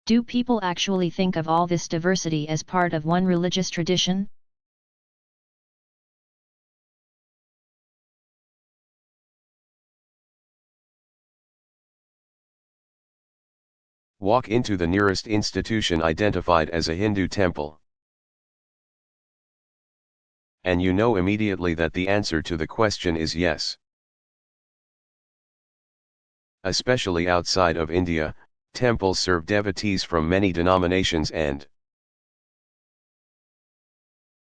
Do people actually think of all this diversity as part of one religious tradition? Walk into the nearest institution identified as a Hindu temple, and you know immediately that the answer to the question is yes. Especially outside of India, temples serve devotees from many denominations and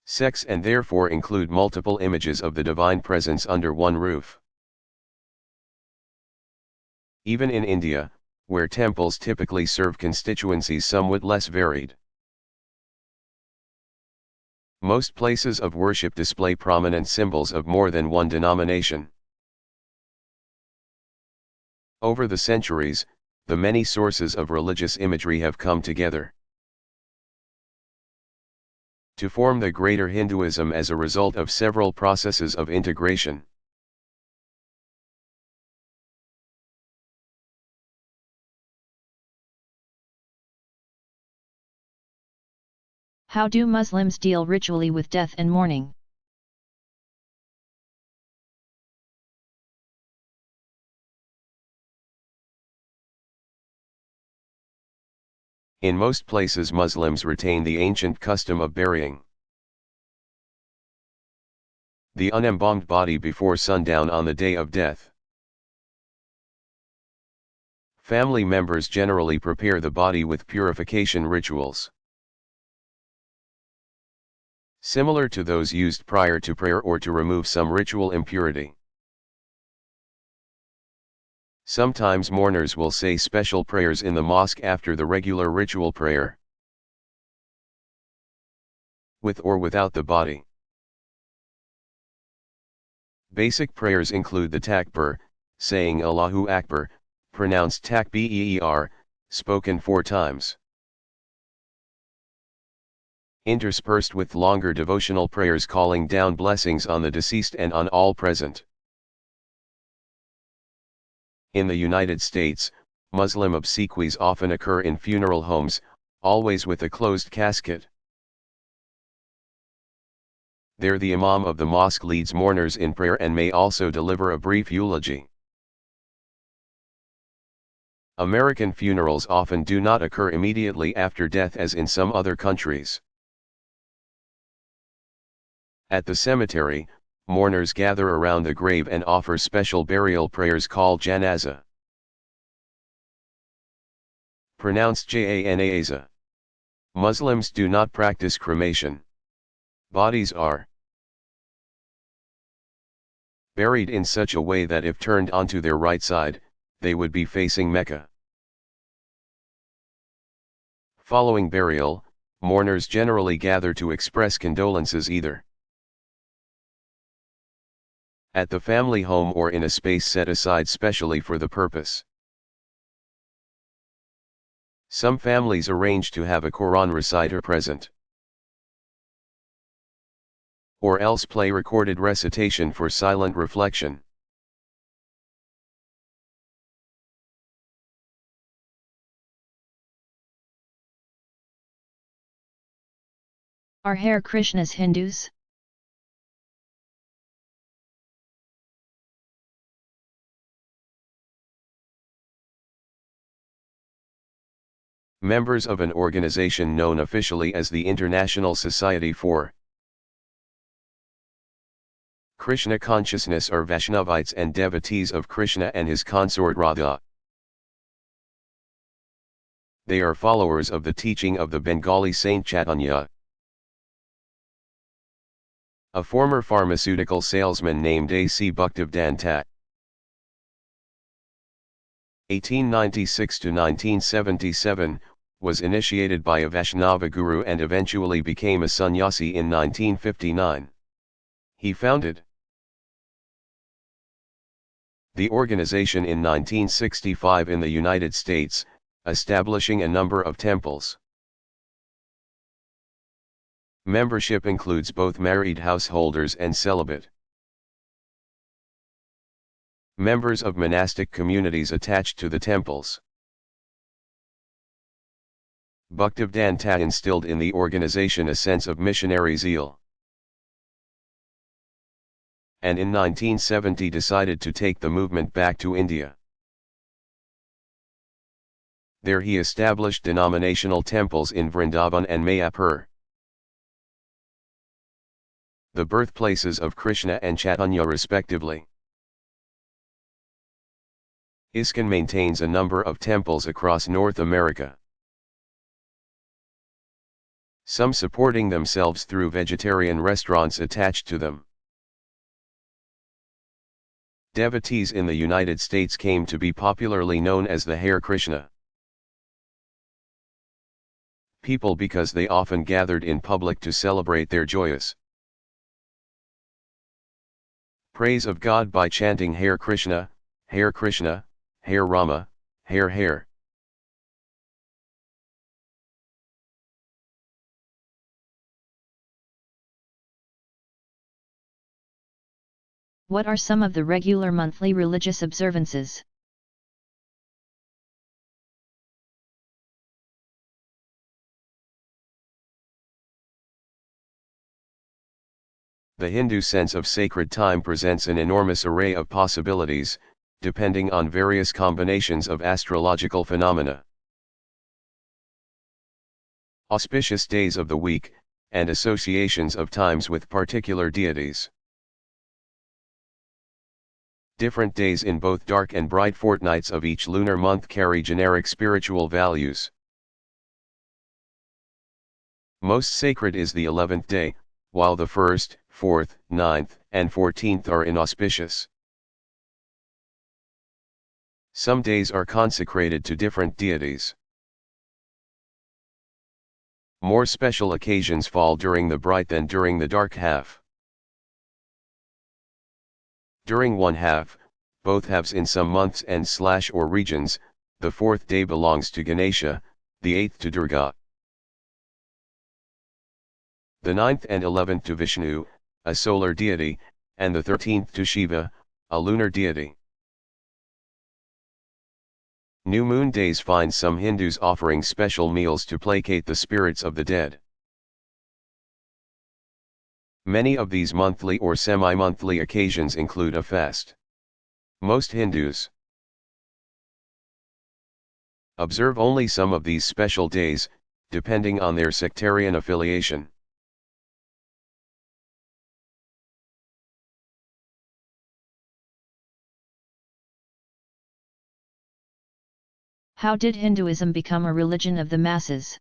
sects and therefore include multiple images of the divine presence under one roof. Even in India, where temples typically serve constituencies somewhat less varied, most places of worship display prominent symbols of more than one denomination. Over the centuries, the many sources of religious imagery have come together to form the greater Hinduism as a result of several processes of integration. How do Muslims deal ritually with death and mourning? In most places Muslims retain the ancient custom of burying the unembalmed body before sundown on the day of death. Family members generally prepare the body with purification rituals similar to those used prior to prayer or to remove some ritual impurity. Sometimes mourners will say special prayers in the mosque after the regular ritual prayer, with or without the body. Basic prayers include the takbir, saying Allahu Akbar, pronounced takbeer, spoken 4 times, interspersed with longer devotional prayers calling down blessings on the deceased and on all present. In the United States, Muslim obsequies often occur in funeral homes, always with a closed casket. There the imam of the mosque leads mourners in prayer and may also deliver a brief eulogy. American funerals often do not occur immediately after death as in some other countries. At the cemetery, mourners gather around the grave and offer special burial prayers called janaza, pronounced janaza. Muslims do not practice cremation. Bodies are buried in such a way that if turned onto their right side, they would be facing Mecca. Following burial, mourners generally gather to express condolences either at the family home or in a space set aside specially for the purpose. Some families arrange to have a Quran reciter present, or else play recorded recitation for silent reflection. Are Hare Krishnas Hindus? Members of an organization known officially as the International Society for Krishna Consciousness are Vaishnavites and devotees of Krishna and his consort Radha. They are followers of the teaching of the Bengali saint Chaitanya. A former pharmaceutical salesman named A.C. Bhaktivedanta, 1896 to 1977, was initiated by a Vaishnava guru and eventually became a sannyasi in 1959. He founded the organization in 1965 in the United States, establishing a number of temples. Membership includes both married householders and celibate members of monastic communities attached to the temples. Bhaktivedanta instilled in the organization a sense of missionary zeal, and in 1970 decided to take the movement back to India. There he established denominational temples in Vrindavan and Mayapur, the birthplaces of Krishna and Chaitanya respectively. ISKCON maintains a number of temples across North America, some supporting themselves through vegetarian restaurants attached to them. Devotees in the United States came to be popularly known as the Hare Krishna people because they often gathered in public to celebrate their joyous praise of God by chanting Hare Krishna, Hare Krishna, Hare Rama, Hare Hare. What are some of the regular monthly religious observances? The Hindu sense of sacred time presents an enormous array of possibilities, depending on various combinations of astrological phenomena, auspicious days of the week, and associations of times with particular deities. Different days in both dark and bright fortnights of each lunar month carry generic spiritual values. Most sacred is the 11th day, while the 1st, 4th, 9th, and 14th are inauspicious. Some days are consecrated to different deities. More special occasions fall during the bright than during the dark half. During one half, both halves in some months and/or regions, the 4th day belongs to Ganesha, the 8th to Durga, the 9th and 11th to Vishnu, a solar deity, and the 13th to Shiva, a lunar deity. New moon days find some Hindus offering special meals to placate the spirits of the dead. Many of these monthly or semi-monthly occasions include a fast. Most Hindus observe only some of these special days, depending on their sectarian affiliation. How did Hinduism become a religion of the masses?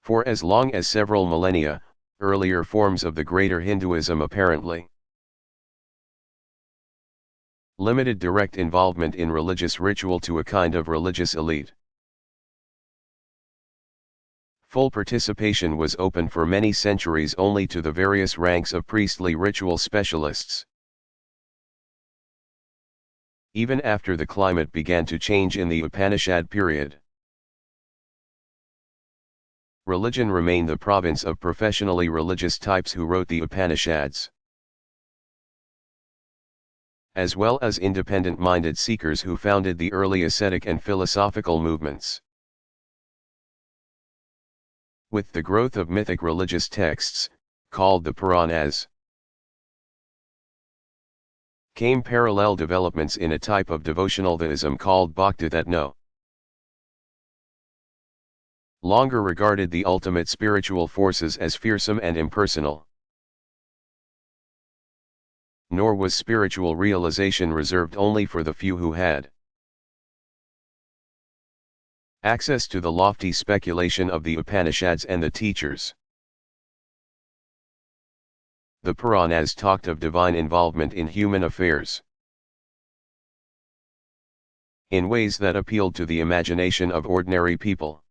For as long as several millennia, earlier forms of the greater Hinduism apparently limited direct involvement in religious ritual to a kind of religious elite. Full participation was open for many centuries only to the various ranks of priestly ritual specialists. Even after the climate began to change in the Upanishad period, religion remained the province of professionally religious types who wrote the Upanishads, as well as independent-minded seekers who founded the early ascetic and philosophical movements. With the growth of mythic religious texts, called the Puranas, came parallel developments in a type of devotional theism called bhakti that no longer regarded the ultimate spiritual forces as fearsome and impersonal. Nor was spiritual realization reserved only for the few who had access to the lofty speculation of the Upanishads and the teachers. The Puranas talked of divine involvement in human affairs in ways that appealed to the imagination of ordinary people.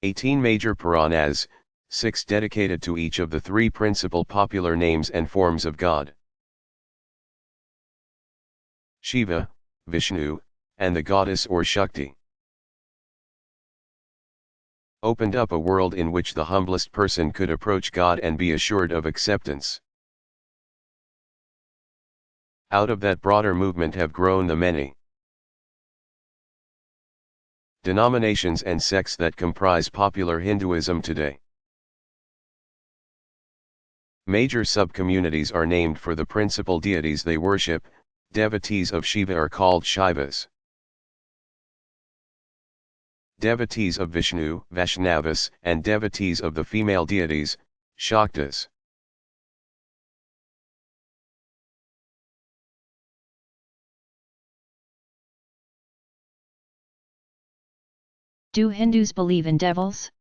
18 major Puranas, 6 dedicated to each of the 3 principal popular names and forms of God: Shiva, Vishnu, and the goddess or Shakti. opened up a world in which the humblest person could approach God and be assured of acceptance. Out of that broader movement have grown the many denominations and sects that comprise popular Hinduism today. Major subcommunities are named for the principal deities they worship. Devotees of Shiva are called Shaivas. Devotees of Vishnu, Vaishnavas, and devotees of the female deities, Shaktas. Do Hindus believe in devils?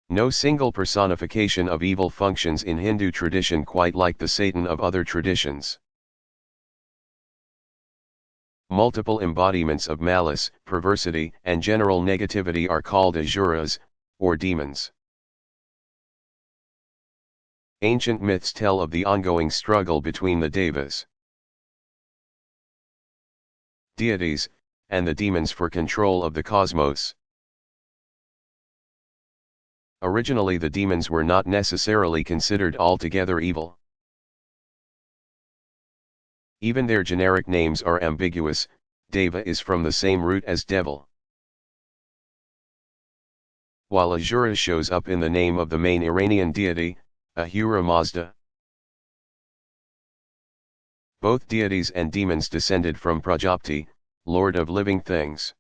No single personification of evil functions in Hindu tradition quite like the Satan of other traditions. Multiple embodiments of malice, perversity, and general negativity are called asuras, or demons. Ancient myths tell of the ongoing struggle between the devas, deities, and the demons for control of the cosmos. Originally, the demons were not necessarily considered altogether evil. Even their generic names are ambiguous. Deva is from the same root as devil, while Asura shows up in the name of the main Iranian deity, Ahura Mazda. Both deities and demons descended from Prajapati, lord of living things.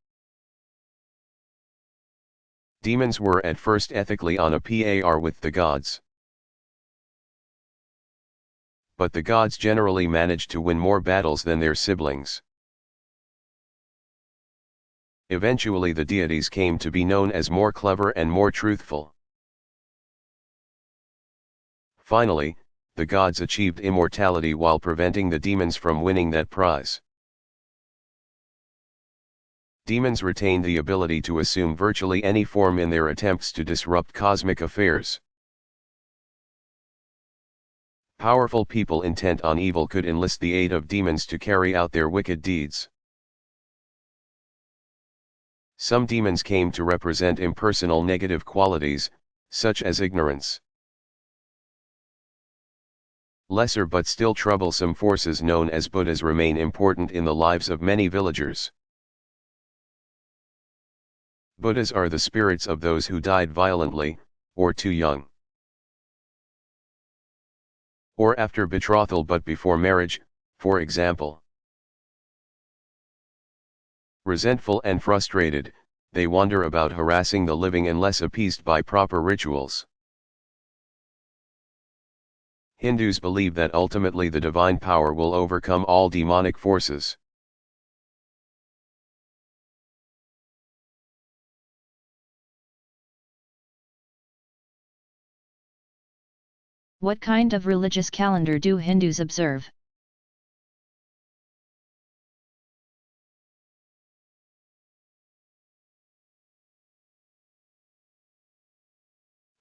Demons were at first ethically on a par with the gods. But the gods generally managed to win more battles than their siblings. Eventually the deities came to be known as more clever and more truthful. Finally, the gods achieved immortality while preventing the demons from winning that prize. Demons retained the ability to assume virtually any form in their attempts to disrupt cosmic affairs. Powerful people intent on evil could enlist the aid of demons to carry out their wicked deeds. Some demons came to represent impersonal negative qualities, such as ignorance. Lesser but still troublesome forces known as Buddhas remain important in the lives of many villagers. Buddhas are the spirits of those who died violently, or too young, or after betrothal but before marriage, for example. Resentful and frustrated, they wander about harassing the living unless appeased by proper rituals. Hindus believe that ultimately the divine power will overcome all demonic forces. What kind of religious calendar do Hindus observe?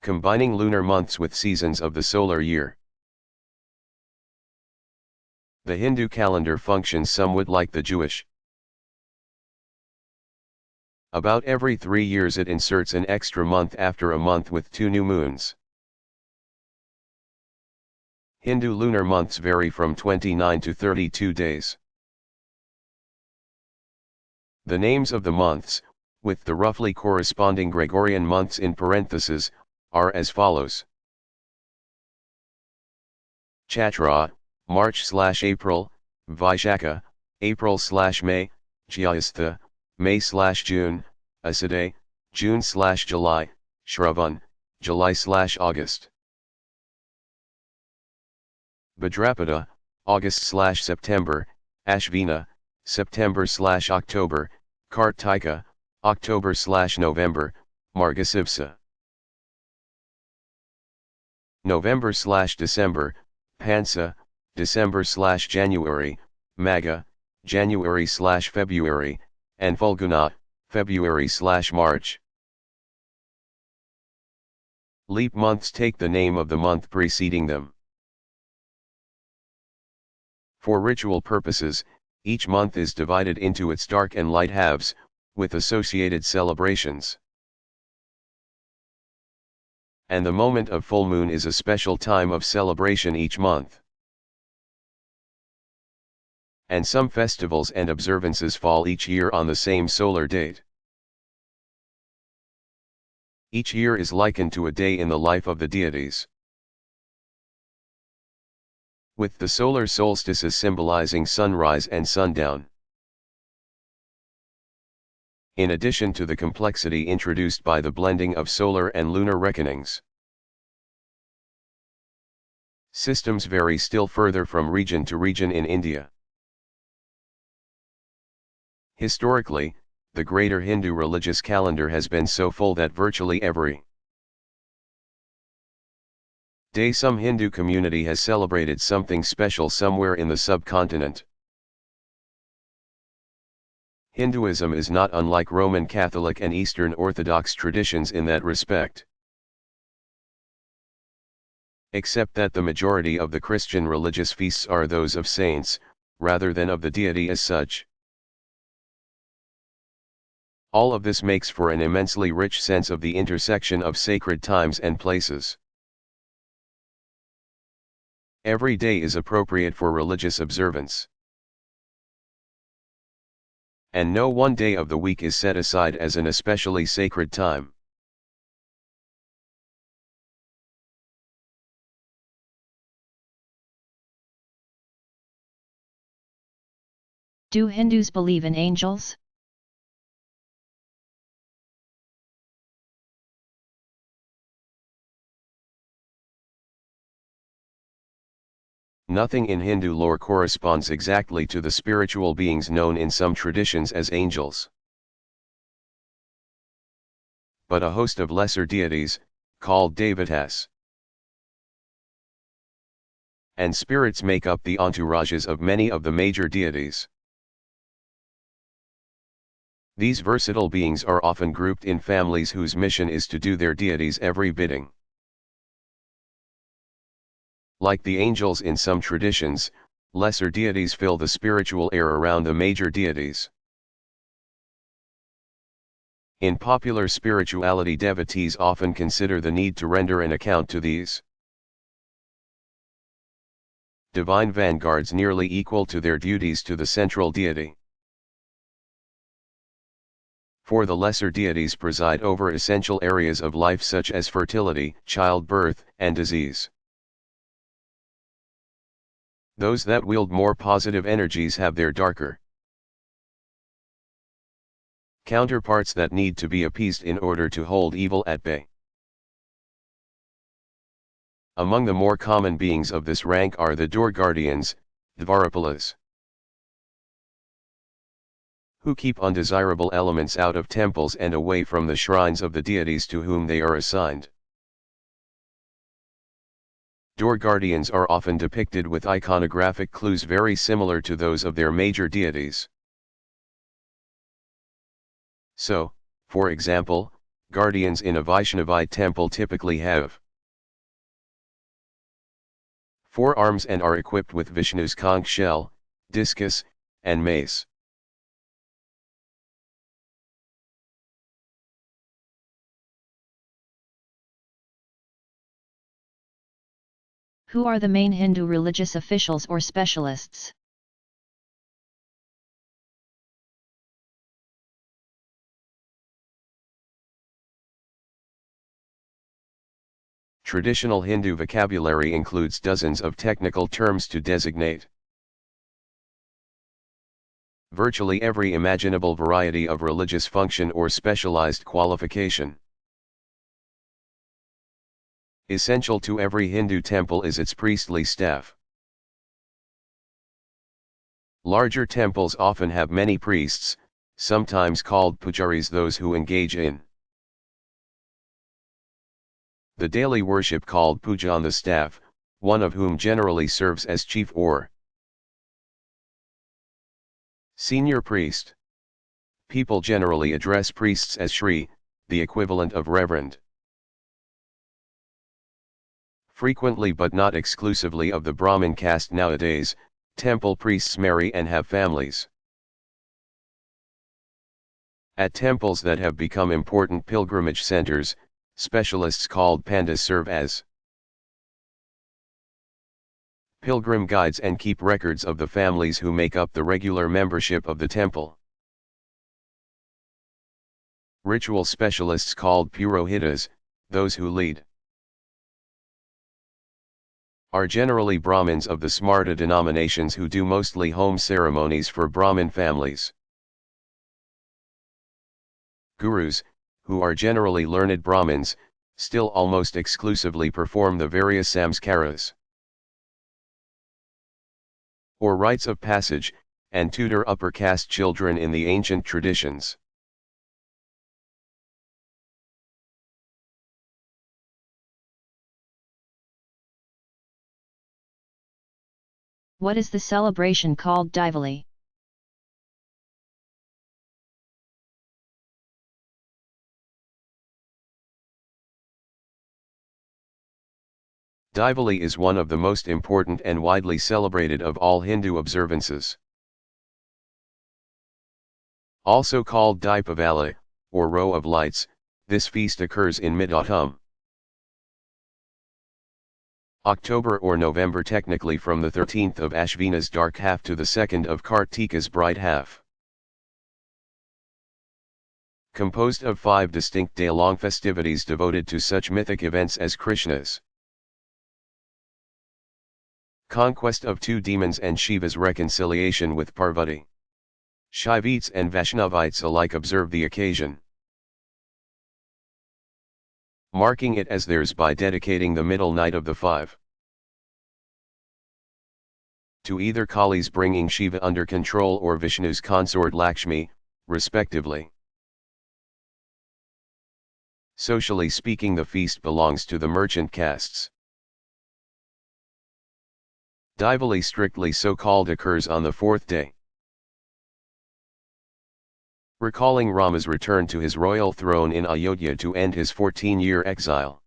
Combining lunar months with seasons of the solar year. The Hindu calendar functions somewhat like the Jewish. About every 3 years it inserts an extra month after a month with 2 new moons. Hindu lunar months vary from 29 to 32 days. The names of the months, with the roughly corresponding Gregorian months in parentheses, are as follows. Chaitra, March/April, Vaishakha, April/May, Jyastha, May/June, Asadeh, June/July, Shravan, July/August. Bhadrapada, August/September, Ashvina, September/October, Kartika, October/November, Margasivsa. November/December, Pansa, December/January, Magha, January/February, and Falguna, February/March. Leap months take the name of the month preceding them. For ritual purposes, each month is divided into its dark and light halves, with associated celebrations. And the moment of full moon is a special time of celebration each month. And some festivals and observances fall each year on the same solar date. Each year is likened to a day in the life of the deities, with the solar solstices symbolizing sunrise and sundown. In addition to the complexity introduced by the blending of solar and lunar reckonings, systems vary still further from region to region in India. Historically, the greater Hindu religious calendar has been so full that virtually every day some Hindu community has celebrated something special somewhere in the subcontinent. Hinduism is not unlike Roman Catholic and Eastern Orthodox traditions in that respect, except that the majority of the Christian religious feasts are those of saints, rather than of the deity as such. All of this makes for an immensely rich sense of the intersection of sacred times and places. Every day is appropriate for religious observance, and no one day of the week is set aside as an especially sacred time. Do Hindus believe in angels? Nothing in Hindu lore corresponds exactly to the spiritual beings known in some traditions as angels. But a host of lesser deities, called devatas, and spirits make up the entourages of many of the major deities. These versatile beings are often grouped in families whose mission is to do their deities every bidding. Like the angels in some traditions, lesser deities fill the spiritual air around the major deities. In popular spirituality, devotees often consider the need to render an account to these divine vanguards nearly equal to their duties to the central deity. For the lesser deities preside over essential areas of life such as fertility, childbirth, and disease. Those that wield more positive energies have their darker counterparts that need to be appeased in order to hold evil at bay. Among the more common beings of this rank are the door guardians, Dvarapalas, who keep undesirable elements out of temples and away from the shrines of the deities to whom they are assigned. Door guardians are often depicted with iconographic clues very similar to those of their major deities. So, for example, guardians in a Vaishnavite temple typically have 4 arms and are equipped with Vishnu's conch shell, discus, and mace. Who are the main Hindu religious officials or specialists? Traditional Hindu vocabulary includes dozens of technical terms to designate virtually every imaginable variety of religious function or specialized qualification. Essential to every Hindu temple is its priestly staff. Larger temples often have many priests, sometimes called pujaris, those who engage in the daily worship called puja on the staff, one of whom generally serves as chief or senior priest. People generally address priests as Shri, the equivalent of reverend. Frequently but not exclusively of the Brahmin caste nowadays, Temple priests marry and have families. At temples that have become important pilgrimage centers, specialists called pandas serve as pilgrim guides and keep records of the families who make up the regular membership of the temple. Ritual specialists called purohitas, those who lead, are generally Brahmins of the Smarta denominations who do mostly home ceremonies for Brahmin families. Gurus, who are generally learned Brahmins, still almost exclusively perform the various samskaras, or rites of passage, and tutor upper caste children in the ancient traditions. What is the celebration called Diwali? Diwali is one of the most important and widely celebrated of all Hindu observances. Also called Deepavali, or Row of Lights, this feast occurs in mid-autumn, October or November, technically from the 13th of Ashvina's dark half to the 2nd of Kartika's bright half. Composed of 5 distinct day-long festivities devoted to such mythic events as Krishna's conquest of 2 demons and Shiva's reconciliation with Parvati. Shaivites and Vaishnavites alike observe the occasion, marking it as theirs by dedicating the middle night of the 5 to either Kali's bringing Shiva under control or Vishnu's consort Lakshmi, respectively. Socially speaking, the feast belongs to the merchant castes. Diwali, strictly so called, occurs on the 4th day, recalling Rama's return to his royal throne in Ayodhya to end his 14-year exile.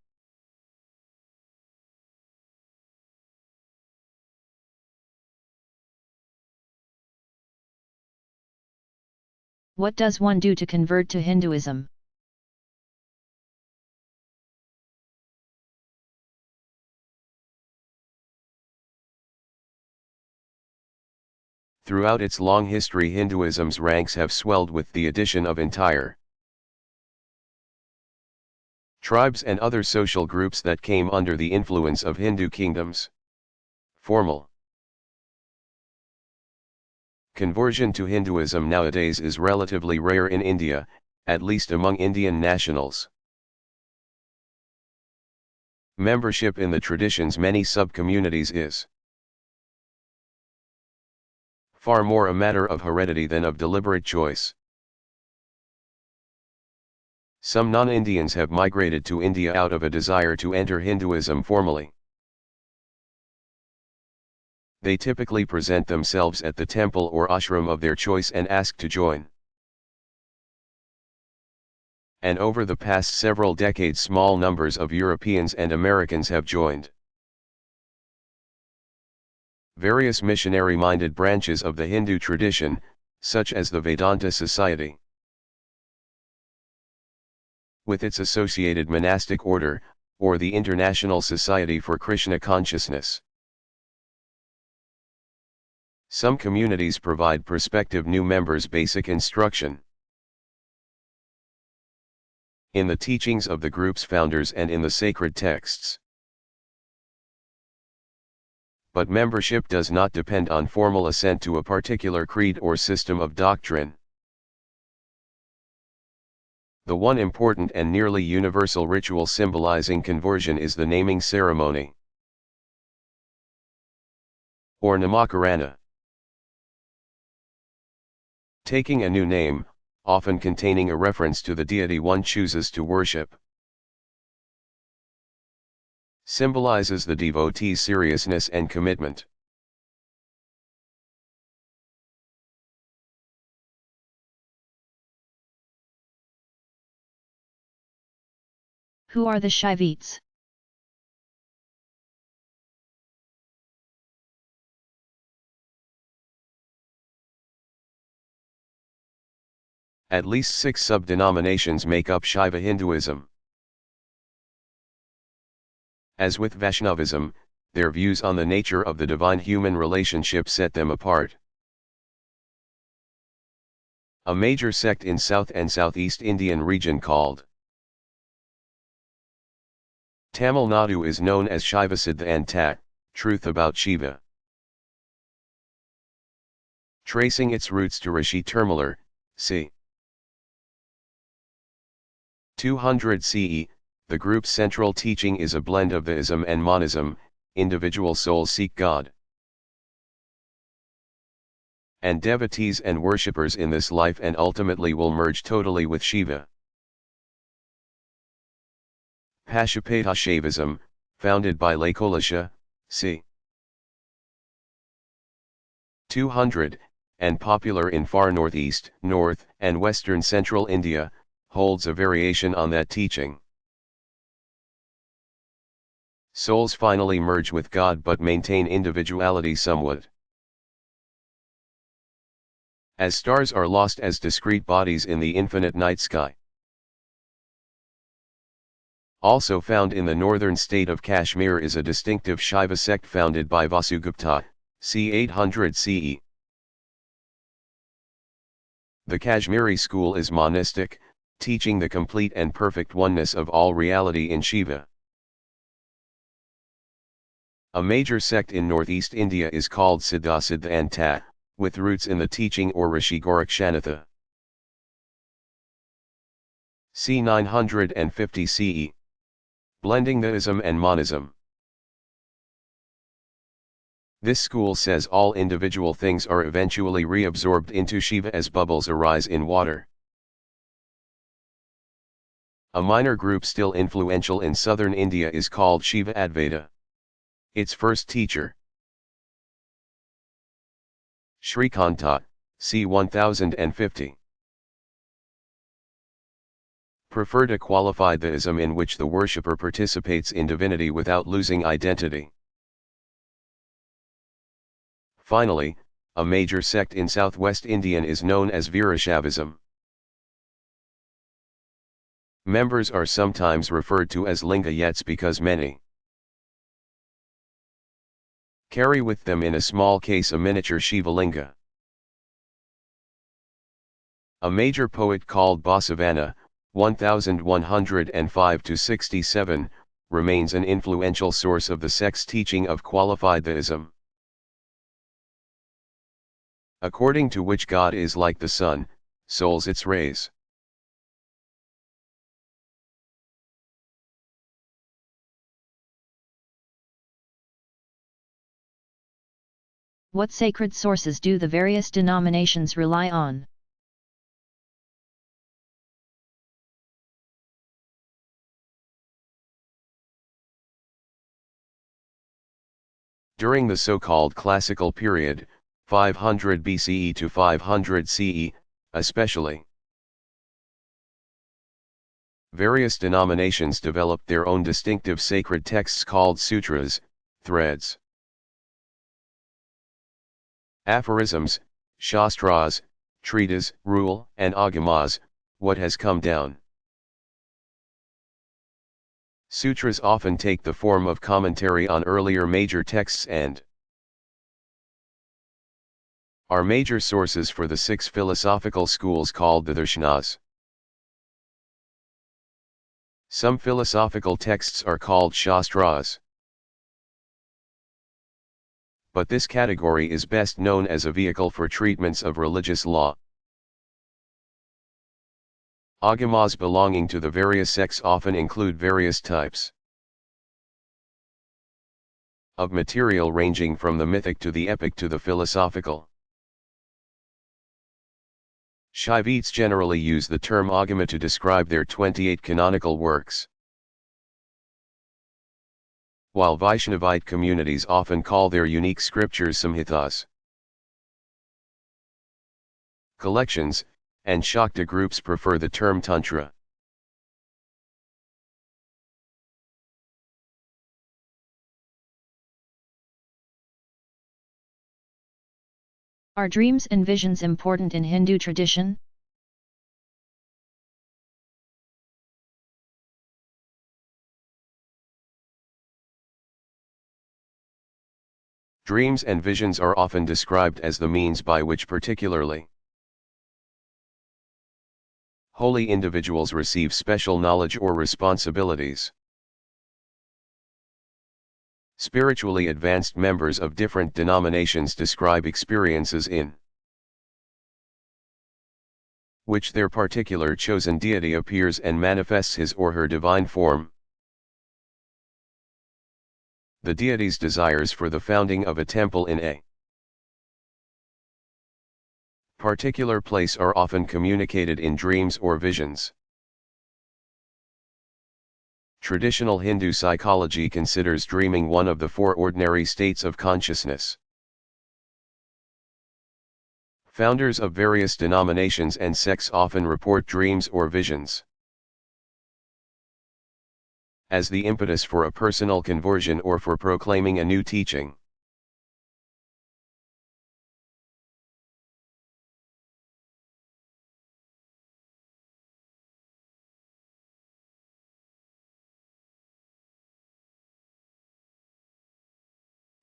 What does one do to convert to Hinduism? Throughout its long history, Hinduism's ranks have swelled with the addition of entire tribes and other social groups that came under the influence of Hindu kingdoms. Formal conversion to Hinduism nowadays is relatively rare in India, at least among Indian nationals. Membership in the tradition's many sub-communities is far more a matter of heredity than of deliberate choice. Some non-Indians have migrated to India out of a desire to enter Hinduism formally. They typically present themselves at the temple or ashram of their choice and ask to join. And over the past several decades, small numbers of Europeans and Americans have joined. Various missionary-minded branches of the Hindu tradition, such as the Vedanta Society, with its associated monastic order, or the International Society for Krishna Consciousness. Some communities provide prospective new members basic instruction in the teachings of the group's founders and in the sacred texts. But membership does not depend on formal assent to a particular creed or system of doctrine. The one important and nearly universal ritual symbolizing conversion is the naming ceremony, or namakarana. Taking a new name, often containing a reference to the deity one chooses to worship, symbolizes the devotee's seriousness and commitment. Who are the Shaivites? At least 6 sub-denominations make up Shaiva Hinduism. As with Vaishnavism, their views on the nature of the divine-human relationship set them apart. A major sect in South and Southeast Indian region called Tamil Nadu is known as Shaiva Siddhanta, truth about Shiva. Tracing its roots to Rishi Termular, c. 200 CE, the group's central teaching is a blend of theism and monism. Individual souls seek God, and devotees and worshippers in this life and ultimately will merge totally with Shiva. Pashupata Shaivism, founded by Lakolasha, c. 200, and popular in far northeast, north, and western central India, holds a variation on that teaching. Souls finally merge with God but maintain individuality somewhat. As stars are lost as discrete bodies in the infinite night sky. Also found in the northern state of Kashmir is a distinctive Shaiva sect founded by Vasugupta, c. 800 CE. The Kashmiri school is monistic, teaching the complete and perfect oneness of all reality in Shiva. A major sect in northeast India is called Siddha Siddhanta, with roots in the teaching or Rishi Gorakshanatha. c. 950 CE. Blending theism and monism. This school says all individual things are eventually reabsorbed into Shiva as bubbles arise in water. A minor group still influential in southern India is called Shiva Advaita. Its first teacher, Shrikanta, c. 1050. Preferred a qualified theism in which the worshipper participates in divinity without losing identity. Finally, a major sect in southwest Indian is known as Virashaivism. Members are sometimes referred to as Lingayats because many carry with them in a small case a miniature Shiva Linga. A major poet called Basavana, 1105–67, remains an influential source of the sect's teaching of qualified theism, according to which God is like the sun, souls its rays. What sacred sources do the various denominations rely on? During the so-called classical period, 500 BCE to 500 CE, especially, various denominations developed their own distinctive sacred texts called sutras, threads, aphorisms, shastras, treatises, rule, and agamas, what has come down. Sutras often take the form of commentary on earlier major texts and are major sources for the 6 philosophical schools called the darshanas. Some philosophical texts are called shastras, but this category is best known as a vehicle for treatments of religious law. Agamas belonging to the various sects often include various types of material ranging from the mythic to the epic to the philosophical. Shaivites generally use the term agama to describe their 28 canonical works, while Vaishnavite communities often call their unique scriptures samhitas, collections, and Shakta groups prefer the term tantra. Are dreams and visions important in Hindu tradition? Dreams and visions are often described as the means by which particularly holy individuals receive special knowledge or responsibilities. Spiritually advanced members of different denominations describe experiences in which their particular chosen deity appears and manifests his or her divine form. The deity's desires for the founding of a temple in a particular place are often communicated in dreams or visions. Traditional Hindu psychology considers dreaming one of the four ordinary states of consciousness. Founders of various denominations and sects often report dreams or visions as the impetus for a personal conversion or for proclaiming a new teaching.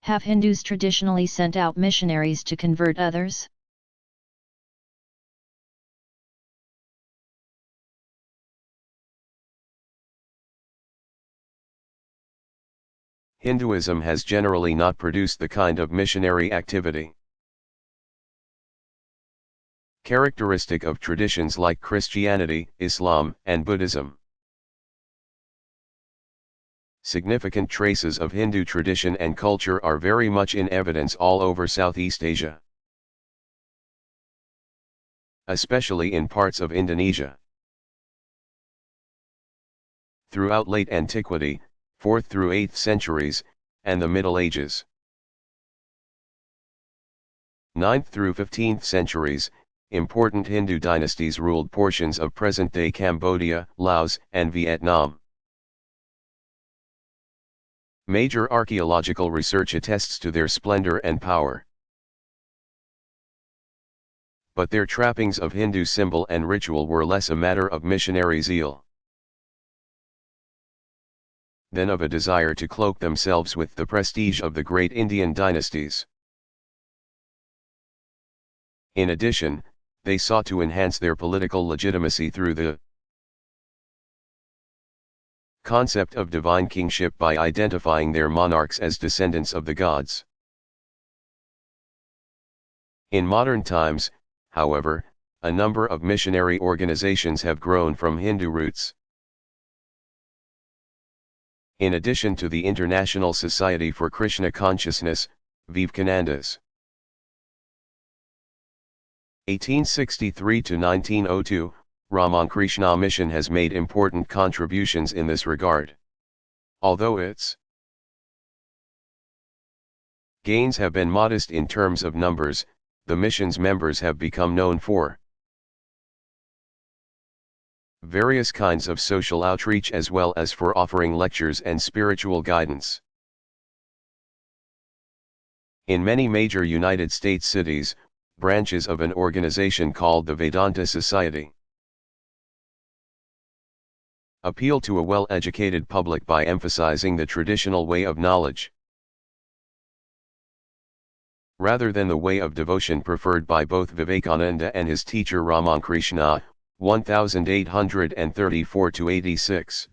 Have Hindus traditionally sent out missionaries to convert others? Hinduism has generally not produced the kind of missionary activity characteristic of traditions like Christianity, Islam, and Buddhism. Significant traces of Hindu tradition and culture are very much in evidence all over Southeast Asia, especially in parts of Indonesia. Throughout late antiquity, 4th through 8th centuries, and the Middle Ages, 9th through 15th centuries, important Hindu dynasties ruled portions of present-day Cambodia, Laos, and Vietnam. Major archaeological research attests to their splendor and power. But their trappings of Hindu symbol and ritual were less a matter of missionary zeal than of a desire to cloak themselves with the prestige of the great Indian dynasties. In addition, they sought to enhance their political legitimacy through the concept of divine kingship by identifying their monarchs as descendants of the gods. In modern times, however, a number of missionary organizations have grown from Hindu roots. In addition to the International Society for Krishna Consciousness, Vivekananda's 1863 to 1902, Ramankrishna Mission has made important contributions in this regard. Although its gains have been modest in terms of numbers, the mission's members have become known for various kinds of social outreach as well as for offering lectures and spiritual guidance. In many major United States cities, branches of an organization called the Vedanta Society appeal to a well-educated public by emphasizing the traditional way of knowledge rather than the way of devotion preferred by both Vivekananda and his teacher Ramankrishna, 1834-86.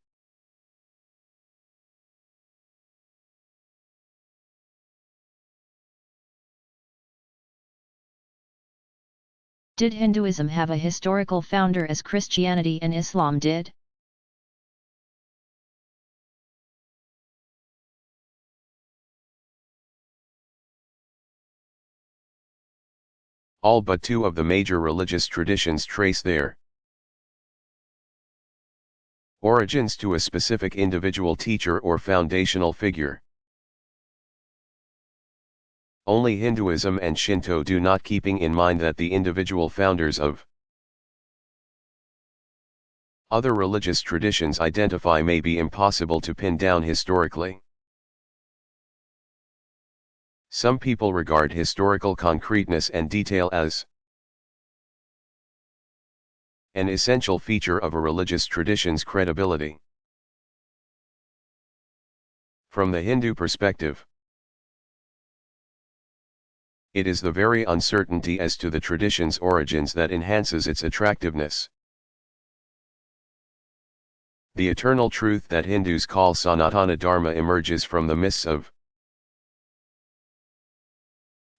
Did Hinduism have a historical founder as Christianity and Islam did? All but two of the major religious traditions trace their origins to a specific individual teacher or foundational figure. Only Hinduism and Shinto do not, keeping in mind that the individual founders of other religious traditions identify may be impossible to pin down historically. Some people regard historical concreteness and detail as an essential feature of a religious tradition's credibility. From the Hindu perspective, It is the very uncertainty as to the tradition's origins that enhances its attractiveness. The eternal truth that Hindus call Sanatana Dharma emerges from the mists of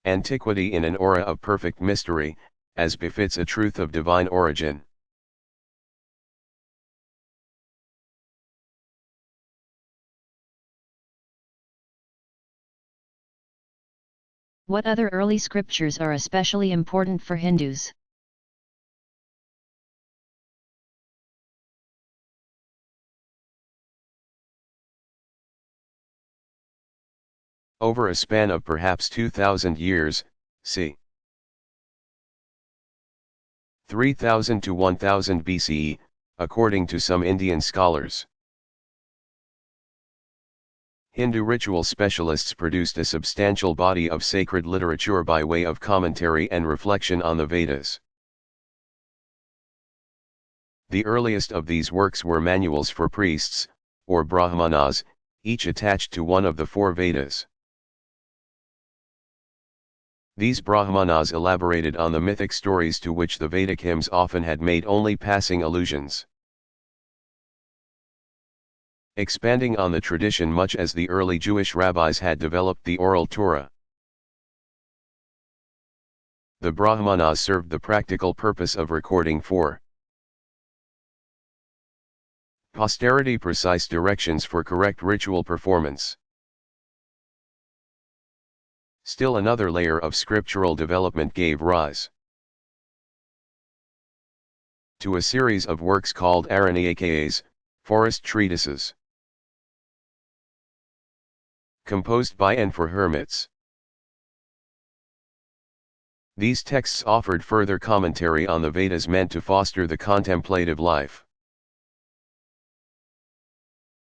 antiquity in an aura of perfect mystery, as befits a truth of divine origin. What other early scriptures are especially important for Hindus? Over a span of perhaps 2,000 years, c. 3000 to 1000 BCE, according to some Indian scholars. Hindu ritual specialists produced a substantial body of sacred literature by way of commentary and reflection on the Vedas. The earliest of these works were manuals for priests, or brahmanas, each attached to one of the four Vedas. These brahmanas elaborated on the mythic stories to which the Vedic hymns often had made only passing allusions. Expanding on the tradition much as the early Jewish rabbis had developed the oral Torah. The brahmanas served the practical purpose of recording for posterity precise directions for correct ritual performance. Still another layer of scriptural development gave rise to a series of works called Aranyakas, forest treatises, composed by and for hermits. These texts offered further commentary on the Vedas meant to foster the contemplative life.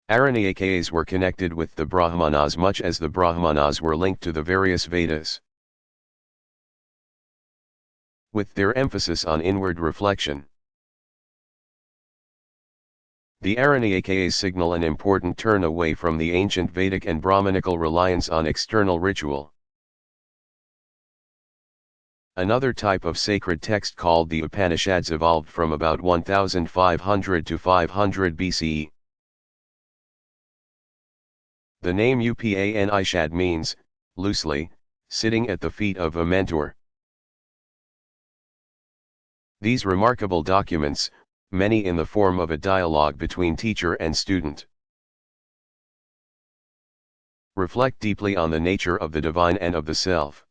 Aranyakas were connected with the Brahmanas much as the Brahmanas were linked to the various Vedas. With their emphasis on inward reflection, the Aranyakas signal an important turn away from the ancient Vedic and Brahmanical reliance on external ritual. Another type of sacred text called the Upanishads evolved from about 1500 to 500 BCE. The name Upanishad means, loosely, sitting at the feet of a mentor. These remarkable documents, many in the form of a dialogue between teacher and student, reflect deeply on the nature of the divine and of the self.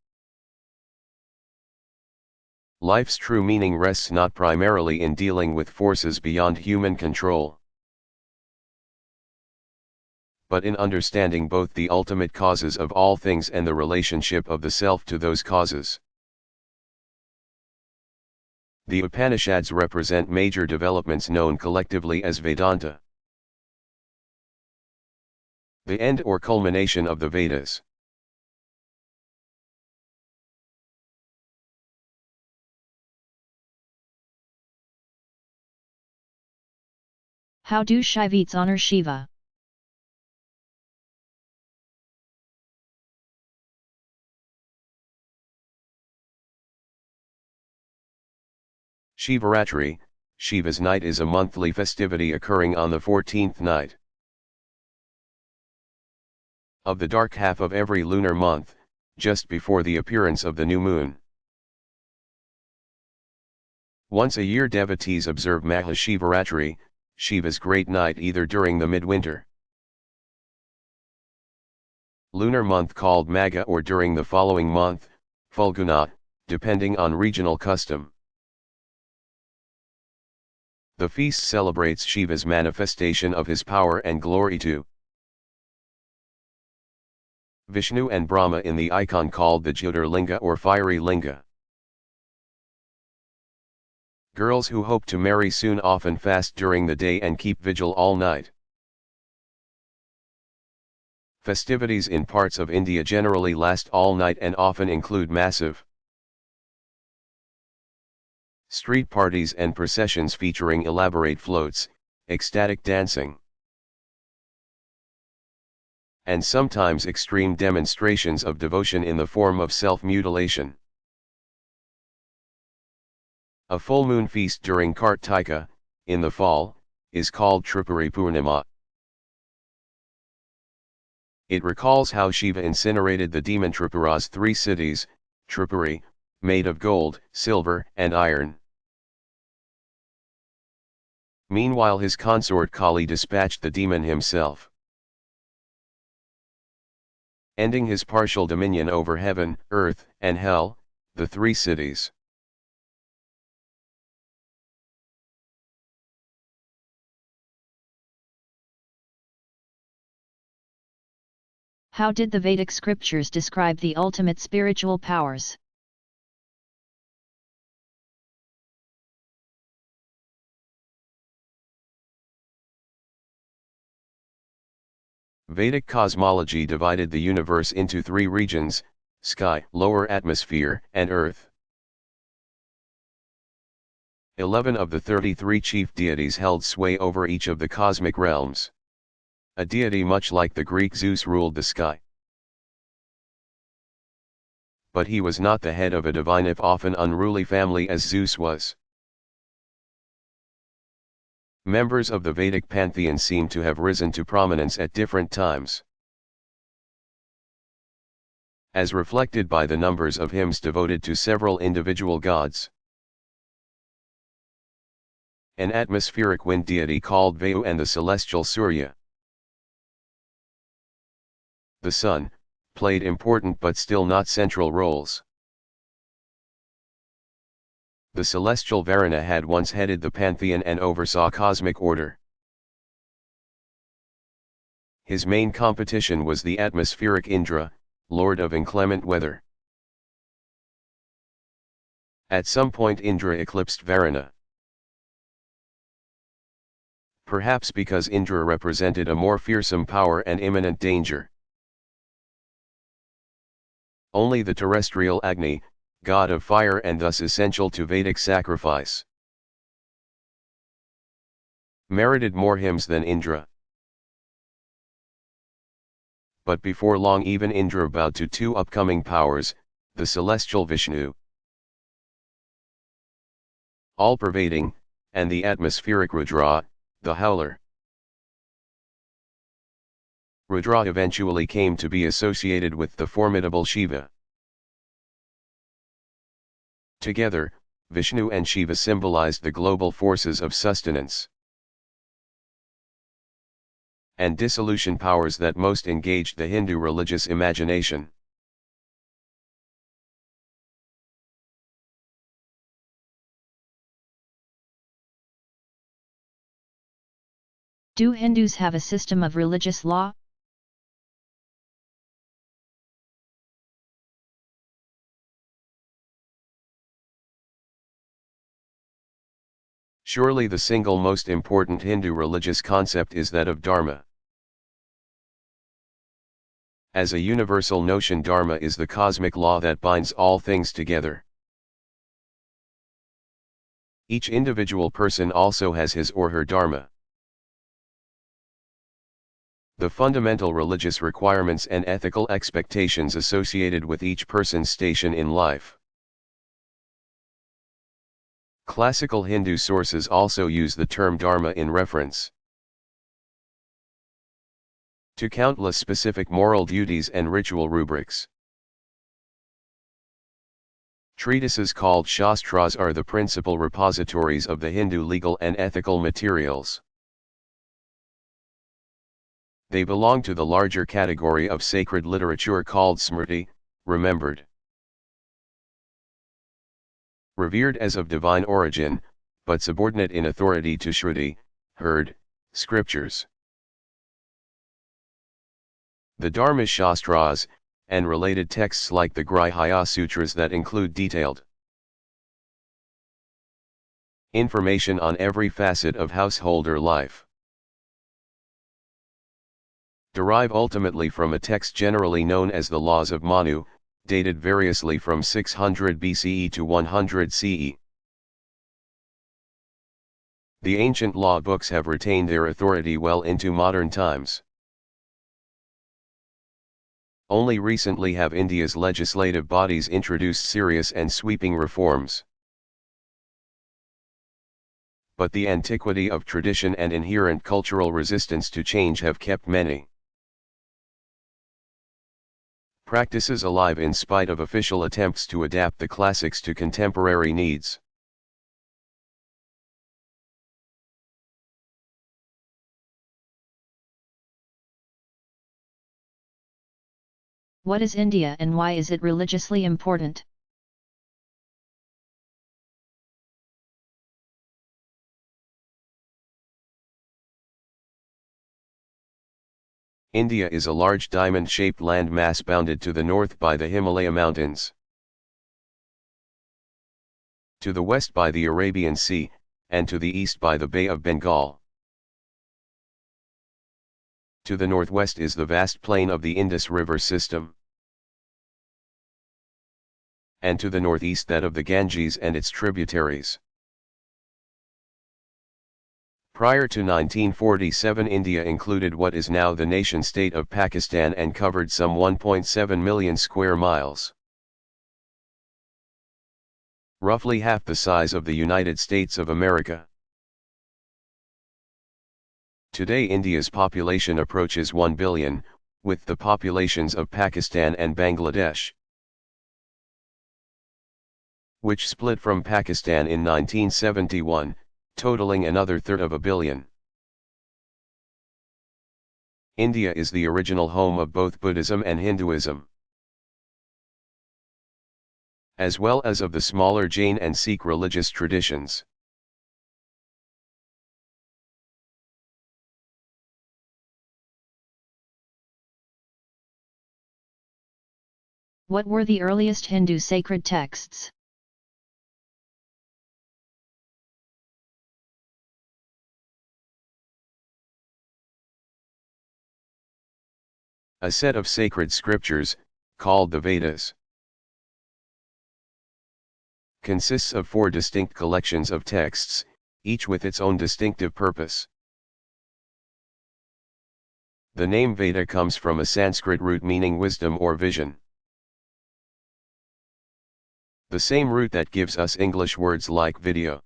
Life's true meaning rests not primarily in dealing with forces beyond human control, but in understanding both the ultimate causes of all things and the relationship of the self to those causes. The Upanishads represent major developments known collectively as Vedanta, the end or culmination of the Vedas. How do Shaivites honor Shiva? Shivaratri, Shiva's night is a monthly festivity occurring on the 14th night of the dark half of every lunar month, just before the appearance of the new moon. Once a year devotees observe Mahashivaratri, Shiva's great night, either during the midwinter lunar month called Magha or during the following month, Falguna, depending on regional custom. The feast celebrates Shiva's manifestation of his power and glory to Vishnu and Brahma in the icon called the Jyotirlinga or fiery linga. Girls who hope to marry soon often fast during the day and keep vigil all night. Festivities in parts of India generally last all night and often include massive street parties and processions featuring elaborate floats, ecstatic dancing, and sometimes extreme demonstrations of devotion in the form of self-mutilation. A full moon feast during Kartika, in the fall, is called Tripuri Purnima. It recalls how Shiva incinerated the demon Tripura's 3 cities, Tripuri, made of gold, silver, and iron. Meanwhile his consort Kali dispatched the demon himself, ending his partial dominion over heaven, earth, and hell, the 3 cities. How did the Vedic scriptures describe the ultimate spiritual powers? Vedic cosmology divided the universe into 3 regions: sky, lower atmosphere, and earth. 11 of the 33 chief deities held sway over each of the cosmic realms. A deity much like the Greek Zeus ruled the sky. But he was not the head of a divine if often unruly family as Zeus was. Members of the Vedic pantheon seem to have risen to prominence at different times, as reflected by the numbers of hymns devoted to several individual gods. An atmospheric wind deity called Vayu and the celestial Surya, the sun, played important but still not central roles. The celestial Varuna had once headed the pantheon and oversaw cosmic order. His main competition was the atmospheric Indra, lord of inclement weather. At some point Indra eclipsed Varuna. Perhaps because Indra represented a more fearsome power and imminent danger. Only the terrestrial Agni, god of fire and thus essential to Vedic sacrifice, merited more hymns than Indra. But before long even Indra bowed to 2 upcoming powers, the celestial Vishnu, all-pervading, and the atmospheric Rudra, the howler. Rudra eventually came to be associated with the formidable Shiva. Together, Vishnu and Shiva symbolized the global forces of sustenance and dissolution powers that most engaged the Hindu religious imagination. Do Hindus have a system of religious law? Surely the single most important Hindu religious concept is that of Dharma. As a universal notion, Dharma is the cosmic law that binds all things together. Each individual person also has his or her Dharma. The fundamental religious requirements and ethical expectations associated with each person's station in life. Classical Hindu sources also use the term Dharma in reference to countless specific moral duties and ritual rubrics. Treatises called Shastras are the principal repositories of the Hindu legal and ethical materials. They belong to the larger category of sacred literature called Smriti, remembered. Revered as of divine origin, but subordinate in authority to Shruti, heard, scriptures. The Dharma Shastras, and related texts like the Grihaya Sutras that include detailed information on every facet of householder life, derive ultimately from a text generally known as the Laws of Manu, dated variously from 600 BCE to 100 CE. The ancient law books have retained their authority well into modern times. Only recently have India's legislative bodies introduced serious and sweeping reforms. But the antiquity of tradition and inherent cultural resistance to change have kept many practices alive in spite of official attempts to adapt the classics to contemporary needs. What is India and why is it religiously important? India is a large diamond-shaped land mass bounded to the north by the Himalaya Mountains, to the west by the Arabian Sea, and to the east by the Bay of Bengal. To the northwest is the vast plain of the Indus River system, and to the northeast that of the Ganges and its tributaries. Prior to 1947, India included what is now the nation-state of Pakistan and covered some 1.7 million square miles. Roughly half the size of the United States of America. Today India's population approaches 1 billion, with the populations of Pakistan and Bangladesh, which split from Pakistan in 1971, totaling another third of a billion. India is the original home of both Buddhism and Hinduism, as well as of the smaller Jain and Sikh religious traditions. What were the earliest Hindu sacred texts? A set of sacred scriptures, called the Vedas, consists of 4 distinct collections of texts, each with its own distinctive purpose. The name Veda comes from a Sanskrit root meaning wisdom or vision. The same root that gives us English words like video.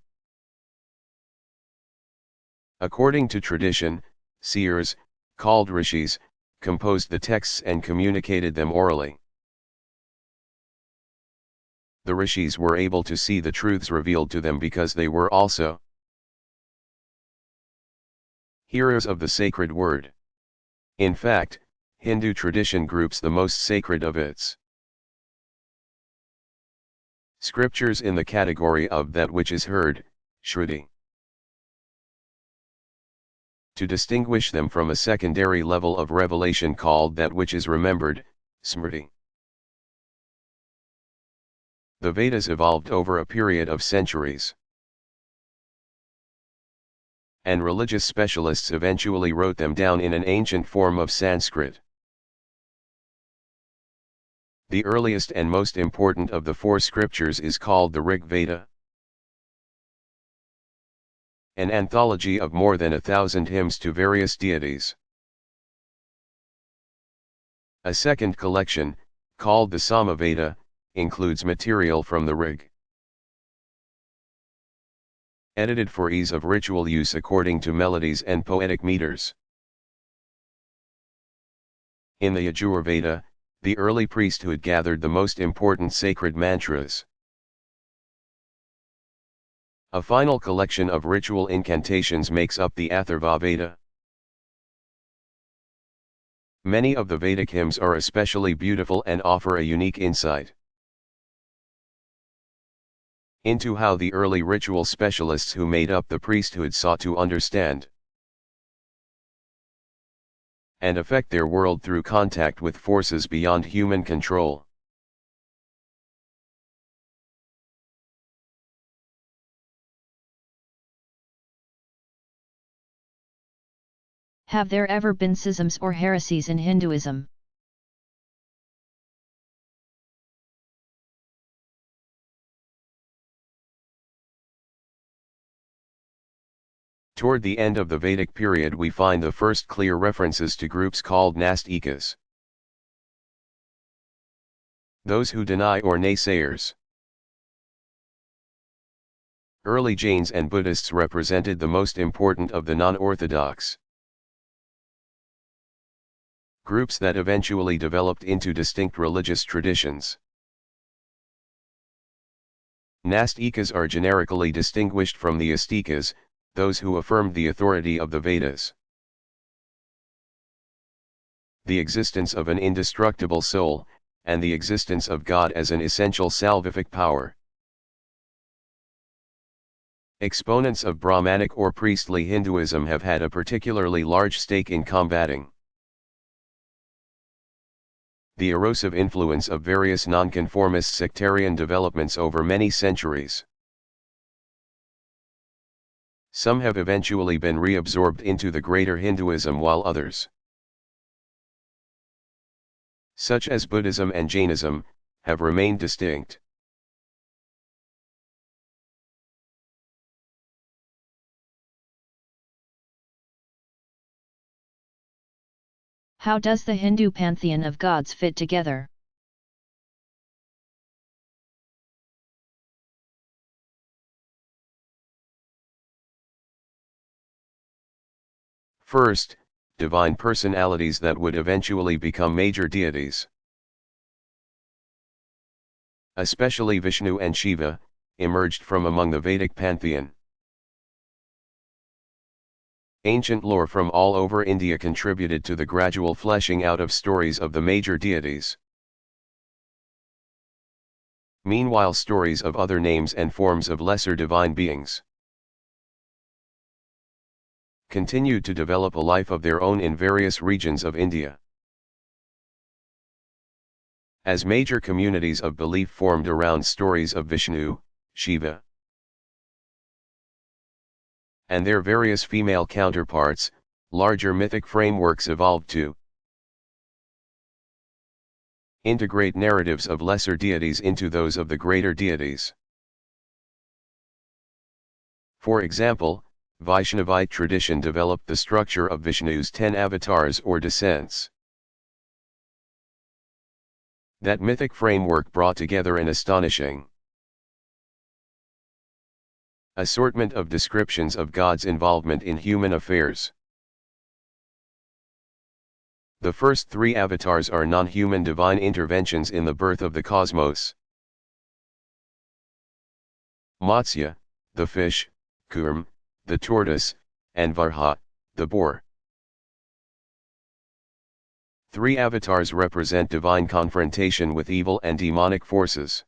According to tradition, seers, called rishis, composed the texts and communicated them orally. The rishis were able to see the truths revealed to them because they were also hearers of the sacred word. In fact, Hindu tradition groups the most sacred of its scriptures in the category of that which is heard, Shruti, to distinguish them from a secondary level of revelation called that which is remembered, Smriti. The Vedas evolved over a period of centuries, and religious specialists eventually wrote them down in an ancient form of Sanskrit. The earliest and most important of the 4 scriptures is called the Rig Veda, an anthology of more than 1,000 hymns to various deities. A second collection, called the Samaveda, includes material from the Rig, edited for ease of ritual use according to melodies and poetic meters. In the Yajur Veda, the early priesthood gathered the most important sacred mantras. A final collection of ritual incantations makes up the Atharva Veda. Many of the Vedic hymns are especially beautiful and offer a unique insight into how the early ritual specialists who made up the priesthood sought to understand and affect their world through contact with forces beyond human control. Have there ever been schisms or heresies in Hinduism? Toward the end of the Vedic period we find the first clear references to groups called Nastikas. Those who deny or naysayers. Early Jains and Buddhists represented the most important of the non-orthodox groups that eventually developed into distinct religious traditions. Nastikas are generically distinguished from the Astikas, those who affirmed the authority of the Vedas, the existence of an indestructible soul, and the existence of God as an essential salvific power. Exponents of Brahmanic or priestly Hinduism have had a particularly large stake in combating the erosive influence of various nonconformist sectarian developments over many centuries. Some have eventually been reabsorbed into the greater Hinduism while others, such as Buddhism and Jainism, have remained distinct. How does the Hindu pantheon of gods fit together? First, divine personalities that would eventually become major deities, especially Vishnu and Shiva, emerged from among the Vedic pantheon. Ancient lore from all over India contributed to the gradual fleshing out of stories of the major deities. Meanwhile, stories of other names and forms of lesser divine beings continued to develop a life of their own in various regions of India. As major communities of belief formed around stories of Vishnu, Shiva, and their various female counterparts, larger mythic frameworks evolved to integrate narratives of lesser deities into those of the greater deities. For example, Vaishnavite tradition developed the structure of Vishnu's 10 avatars or descents. That mythic framework brought together an astonishing assortment of descriptions of God's involvement in human affairs. The first 3 avatars are non-human divine interventions in the birth of the cosmos. Matsya, the fish, Kurm, the tortoise, and Varha, the boar. 3 avatars represent divine confrontation with evil and demonic forces.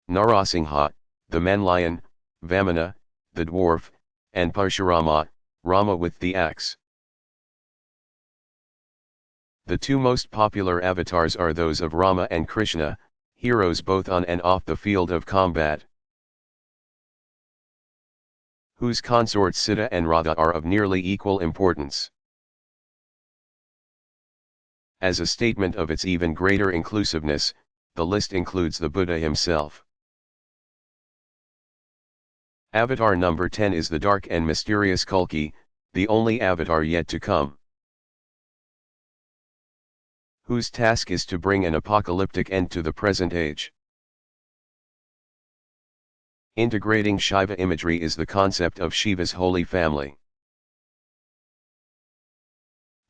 Narasingha, the man-lion, Vamana, the dwarf, and Parshurama, Rama with the axe. The 2 most popular avatars are those of Rama and Krishna, heroes both on and off the field of combat, whose consorts Sita and Radha are of nearly equal importance. As a statement of its even greater inclusiveness, the list includes the Buddha himself. Avatar number 10 is the dark and mysterious Kalki, the only avatar yet to come, whose task is to bring an apocalyptic end to the present age. Integrating Shiva imagery is the concept of Shiva's holy family.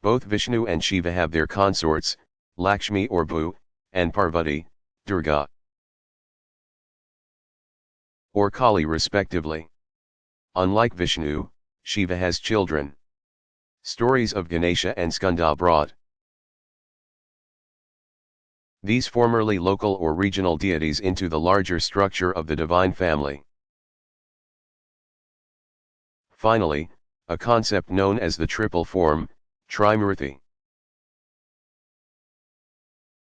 Both Vishnu and Shiva have their consorts, Lakshmi or Bhu, and Parvati, Durga, or Kali respectively. Unlike Vishnu, Shiva has children. Stories of Ganesha and Skanda brought these formerly local or regional deities into the larger structure of the divine family. Finally, a concept known as the triple form, Trimurti,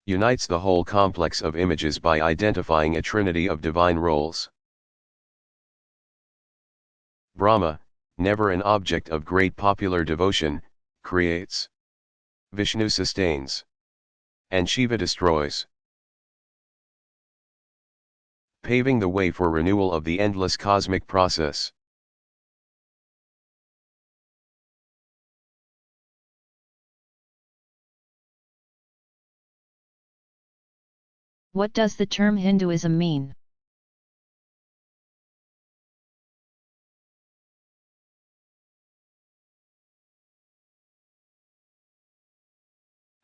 unites the whole complex of images by identifying a trinity of divine roles. Brahma, never an object of great popular devotion, creates. Vishnu sustains. And Shiva destroys, paving the way for renewal of the endless cosmic process. What does the term Hinduism mean?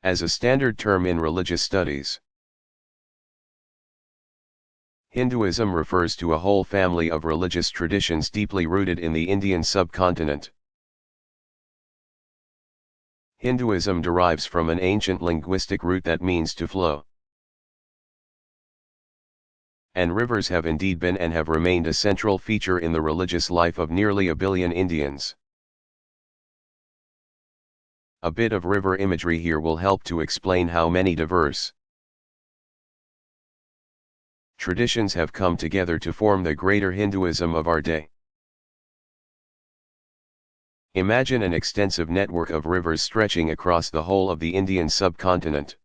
As a standard term in religious studies, Hinduism refers to a whole family of religious traditions deeply rooted in the Indian subcontinent. Hinduism derives from an ancient linguistic root that means to flow. And rivers have indeed been and have remained a central feature in the religious life of nearly a billion Indians. A bit of river imagery here will help to explain how many diverse traditions have come together to form the greater Hinduism of our day. Imagine an extensive network of rivers stretching across the whole of the Indian subcontinent.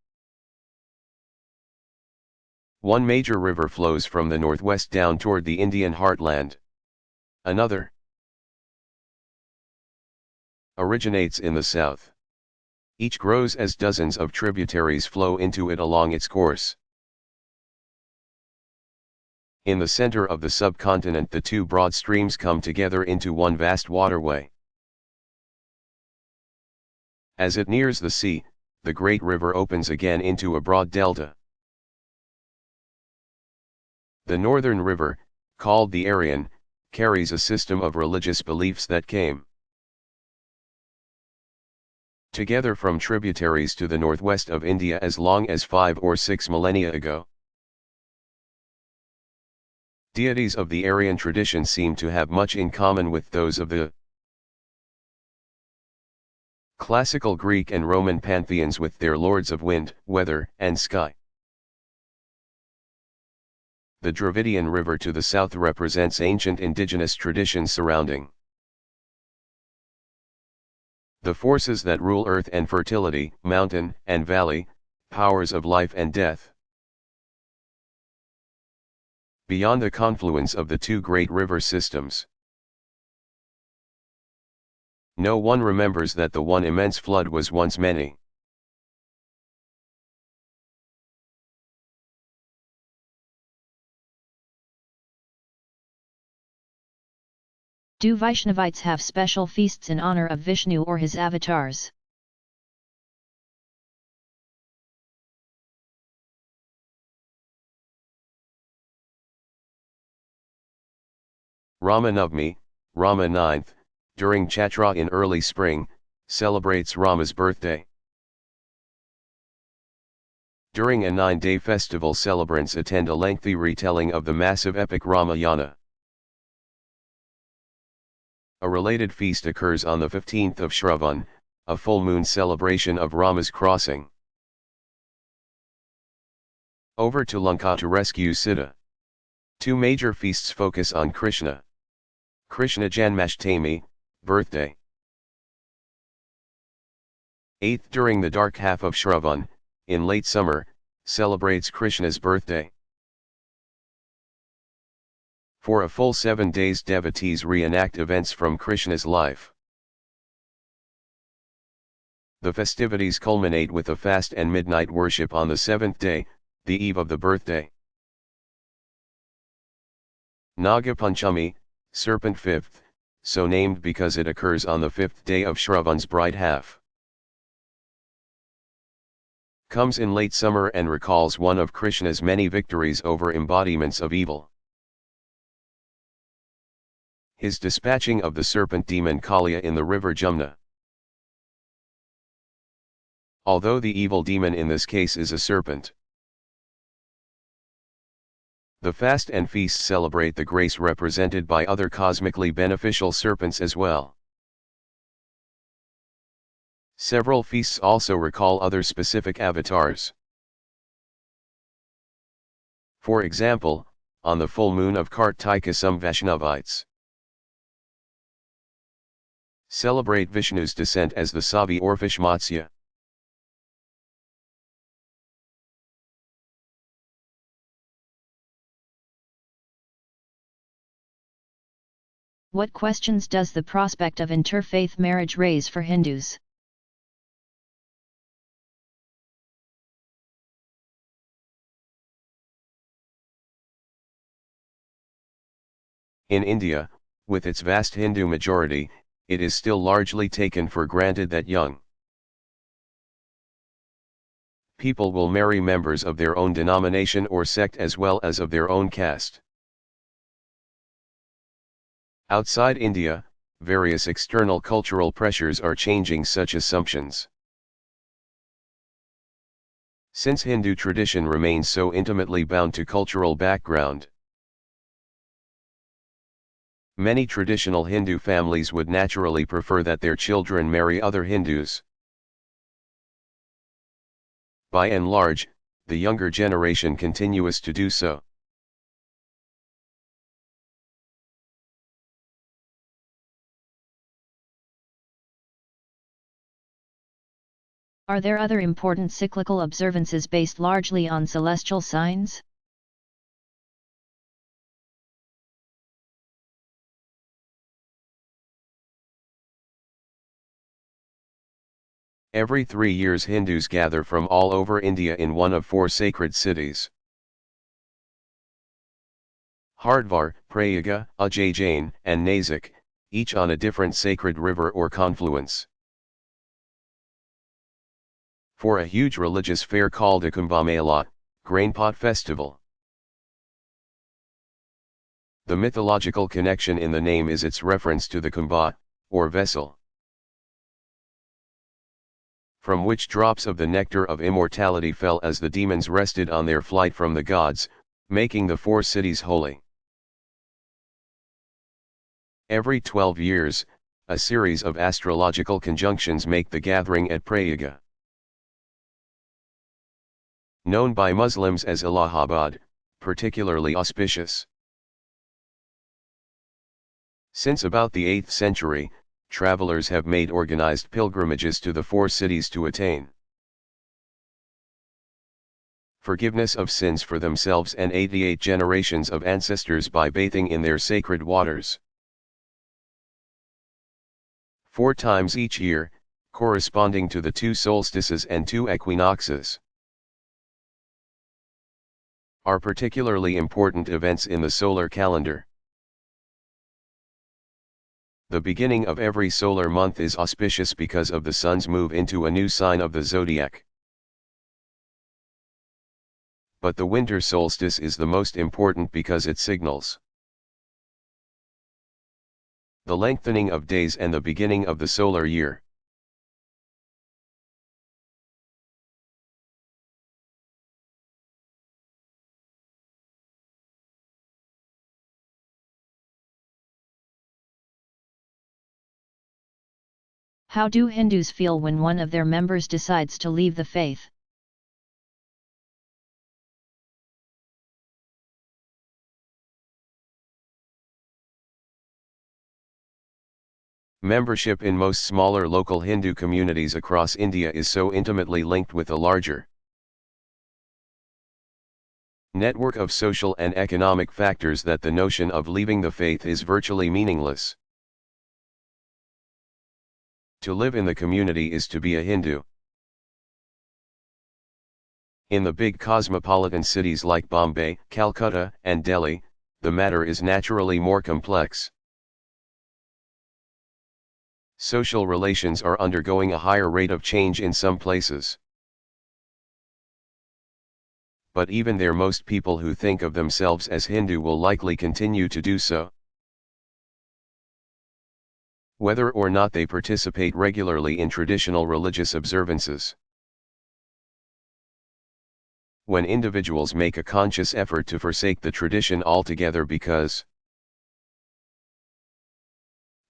One major river flows from the northwest down toward the Indian heartland. Another originates in the south. Each grows as dozens of tributaries flow into it along its course. In the center of the subcontinent, the two broad streams come together into one vast waterway. As it nears the sea, the great river opens again into a broad delta. The northern river, called the Aryan, carries a system of religious beliefs that came together from tributaries to the northwest of India as long as 5 or 6 millennia ago. Deities of the Aryan tradition seem to have much in common with those of the classical Greek and Roman pantheons, with their lords of wind, weather, and sky. The Dravidian river to the south represents ancient indigenous traditions surrounding the forces that rule earth and fertility, mountain and valley, powers of life and death. Beyond the confluence of the two great river systems, no one remembers that the one immense flood was once many. Do Vaishnavites have special feasts in honor of Vishnu or his avatars? Rama Navami, Rama 9th, during Chaitra in early spring, celebrates Rama's birthday. During a 9-day festival, celebrants attend a lengthy retelling of the massive epic Ramayana. A related feast occurs on the 15th of Shravan, a full moon celebration of Rama's crossing over to Lanka to rescue Sita. Two major feasts focus on Krishna. Krishna Janmashtami, birthday. 8th during the dark half of Shravan, in late summer, celebrates Krishna's birthday. For a full 7 days, devotees reenact events from Krishna's life. The festivities culminate with a fast and midnight worship on the 7th day, the eve of the birthday. Naga Panchami, Serpent 5th, so named because it occurs on the 5th day of Shravan's bright half, comes in late summer and recalls one of Krishna's many victories over embodiments of evil. His dispatching of the serpent demon Kaliya in the river Jumna. Although the evil demon in this case is a serpent. The fast and feast celebrate the grace represented by other cosmically beneficial serpents as well. Several feasts also recall other specific avatars. For example, on the full moon of Kartika, some Vaishnavites celebrate Vishnu's descent as the Savi or fish Matsya. What questions does the prospect of interfaith marriage raise for Hindus? In India, with its vast Hindu majority, it is still largely taken for granted that young people will marry members of their own denomination or sect as well as of their own caste. Outside India, various external cultural pressures are changing such assumptions. Since Hindu tradition remains so intimately bound to cultural background, many traditional Hindu families would naturally prefer that their children marry other Hindus. By and large, the younger generation continues to do so. Are there other important cyclical observances based largely on celestial signs? Every 3 years Hindus gather from all over India in one of 4 sacred cities: Hardwar, Prayaga, Ujjain, and Nasik, each on a different sacred river or confluence, for a huge religious fair called a Kumbh Mela, Grainpot Festival. The mythological connection in the name is its reference to the kumbha, or vessel, from which drops of the nectar of immortality fell as the demons rested on their flight from the gods, making the 4 cities holy. Every 12 years, a series of astrological conjunctions make the gathering at Prayaga, known by Muslims as Allahabad, particularly auspicious. Since about the 8th century, travelers have made organized pilgrimages to the 4 cities to attain forgiveness of sins for themselves and 88 generations of ancestors by bathing in their sacred waters 4 times each year, corresponding to the 2 solstices and 2 equinoxes. Are particularly important events in the solar calendar. The beginning of every solar month is auspicious because of the sun's move into a new sign of the zodiac. But the winter solstice is the most important because it signals the lengthening of days and the beginning of the solar year. How do Hindus feel when one of their members decides to leave the faith? Membership in most smaller local Hindu communities across India is so intimately linked with a larger network of social and economic factors that the notion of leaving the faith is virtually meaningless. To live in the community is to be a Hindu. In the big cosmopolitan cities like Bombay, Calcutta, and Delhi, the matter is naturally more complex. Social relations are undergoing a higher rate of change in some places. But even there, most people who think of themselves as Hindu will likely continue to do so, whether or not they participate regularly in traditional religious observances. When individuals make a conscious effort to forsake the tradition altogether because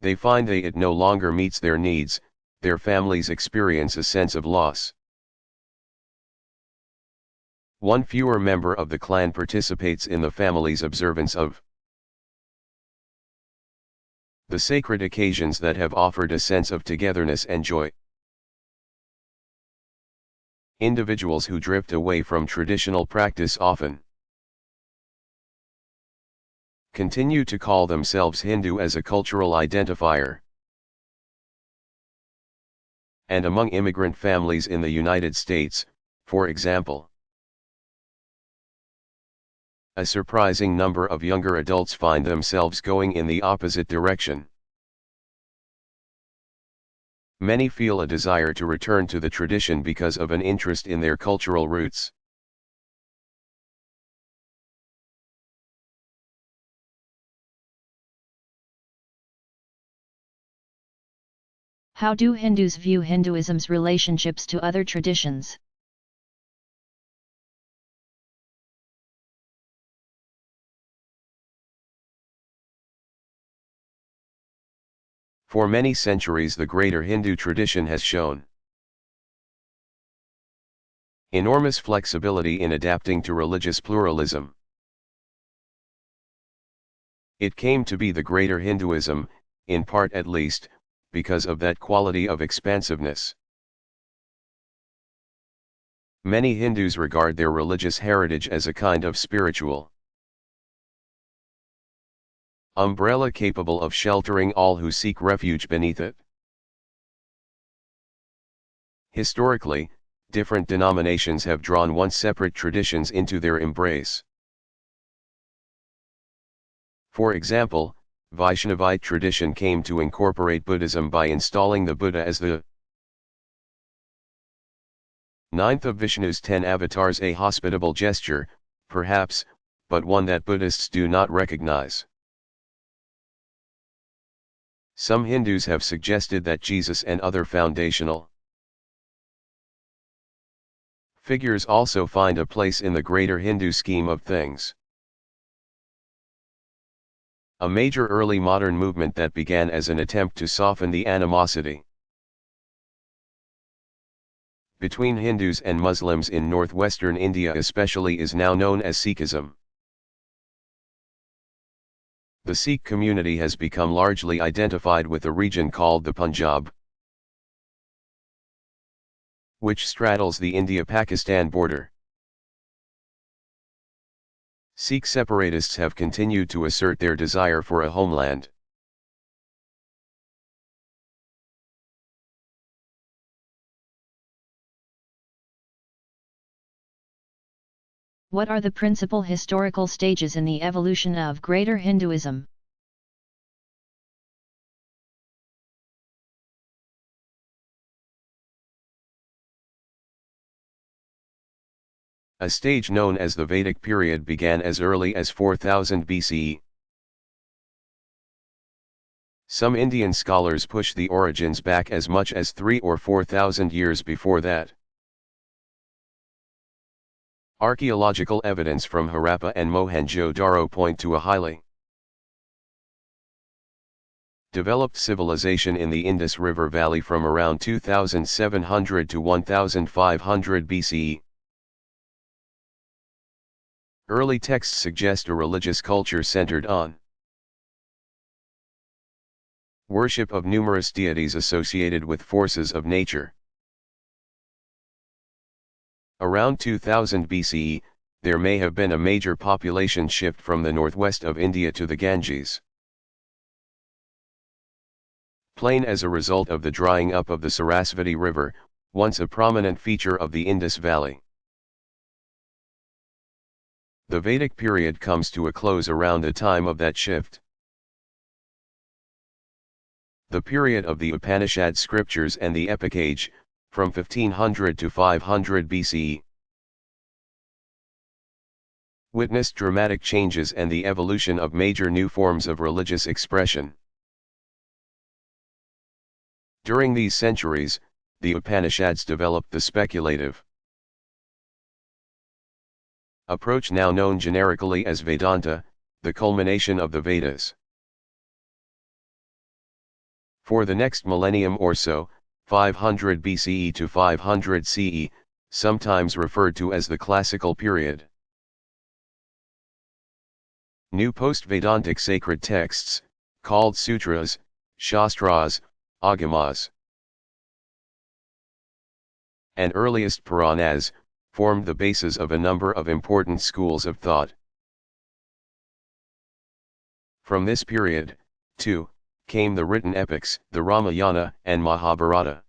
they find that it no longer meets their needs, their families experience a sense of loss. One fewer member of the clan participates in the family's observance of the sacred occasions that have offered a sense of togetherness and joy. Individuals who drift away from traditional practice often continue to call themselves Hindu as a cultural identifier. And among immigrant families in the United States, for example, A surprising number of younger adults find themselves going in the opposite direction. Many feel a desire to return to the tradition because of an interest in their cultural roots. How do Hindus view Hinduism's relationships to other traditions? For many centuries the greater Hindu tradition has shown enormous flexibility in adapting to religious pluralism. It came to be the greater Hinduism, in part at least, because of that quality of expansiveness. Many Hindus regard their religious heritage as a kind of spiritual umbrella capable of sheltering all who seek refuge beneath it. Historically, different denominations have drawn once separate traditions into their embrace. For example, Vaishnavite tradition came to incorporate Buddhism by installing the Buddha as the ninth of Vishnu's 10 avatars, a hospitable gesture, perhaps, but one that Buddhists do not recognize. Some Hindus have suggested that Jesus and other foundational figures also find a place in the greater Hindu scheme of things. A major early modern movement that began as an attempt to soften the animosity between Hindus and Muslims in northwestern India especially is now known as Sikhism. The Sikh community has become largely identified with a region called the Punjab, which straddles the India-Pakistan border. Sikh separatists have continued to assert their desire for a homeland. What are the principal historical stages in the evolution of Greater Hinduism? A stage known as the Vedic period began as early as 4000 BCE. Some Indian scholars push the origins back as much as 3,000 or 4,000 years before that. Archaeological evidence from Harappa and Mohenjo-Daro point to a highly developed civilization in the Indus River Valley from around 2700 to 1500 BCE. Early texts suggest a religious culture centered on worship of numerous deities associated with forces of nature. Around 2000 BCE, there may have been a major population shift from the northwest of India to the Ganges plain as a result of the drying up of the Sarasvati River, once a prominent feature of the Indus Valley. The Vedic period comes to a close around the time of that shift. The period of the Upanishad scriptures and the Epic Age, from 1500 to 500 BCE, witnessed dramatic changes and the evolution of major new forms of religious expression. During these centuries, the Upanishads developed the speculative approach now known generically as Vedanta, the culmination of the Vedas. For the next millennium or so, 500 BCE to 500 CE, sometimes referred to as the classical period, new post-Vedantic sacred texts, called sutras, shastras, agamas, and earliest Puranas, formed the basis of a number of important schools of thought. From this period, too, came the written epics, the Ramayana and Mahabharata.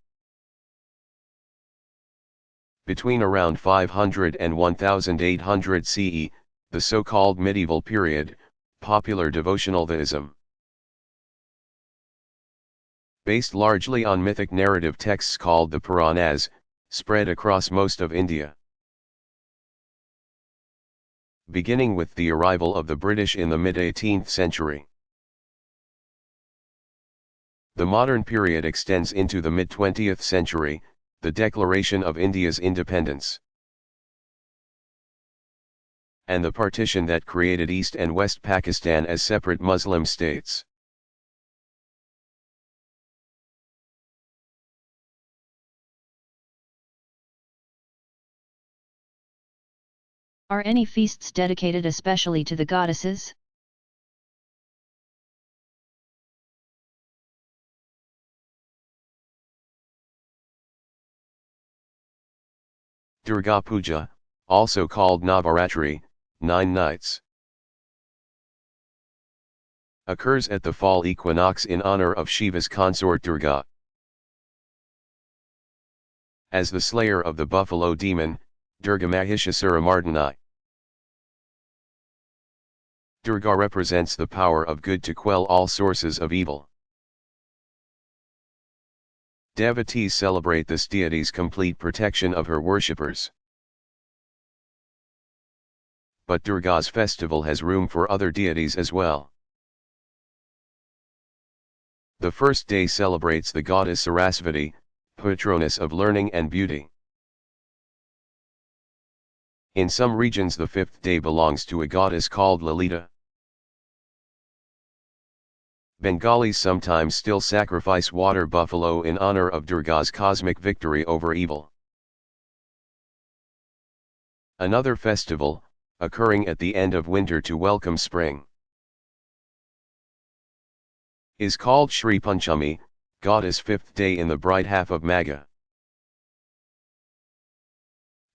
Between around 500 and 1800 CE, the the so-called medieval period, popular devotional theism. Based largely on mythic narrative texts called the Puranas, spread across most of India. Beginning with the arrival of the British in the mid-18th century. The modern period extends into the mid-20th century, the declaration of India's independence, and the partition that created East and West Pakistan as separate Muslim states. Are any feasts dedicated especially to the goddesses? Durga Puja, also called Navaratri, 9 nights, occurs at the fall equinox in honor of Shiva's consort Durga. As the slayer of the buffalo demon, Durga Mahishasura Mardini. Durga represents the power of good to quell all sources of evil. Devotees celebrate this deity's complete protection of her worshippers. But Durga's festival has room for other deities as well. The first day celebrates the goddess Sarasvati, patroness of learning and beauty. In some regions the fifth day belongs to a goddess called Lalita. Bengalis sometimes still sacrifice water buffalo in honor of Durga's cosmic victory over evil. Another festival, occurring at the end of winter to welcome spring, is called Shri Panchami, goddess' fifth day in the bright half of Magha.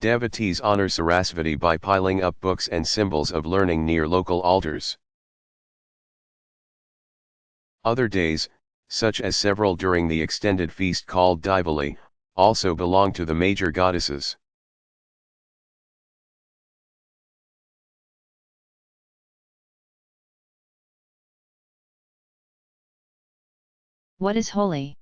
Devotees honor Sarasvati by piling up books and symbols of learning near local altars. Other days, such as several during the extended feast called Diwali, also belong to the major goddesses. What is Holi?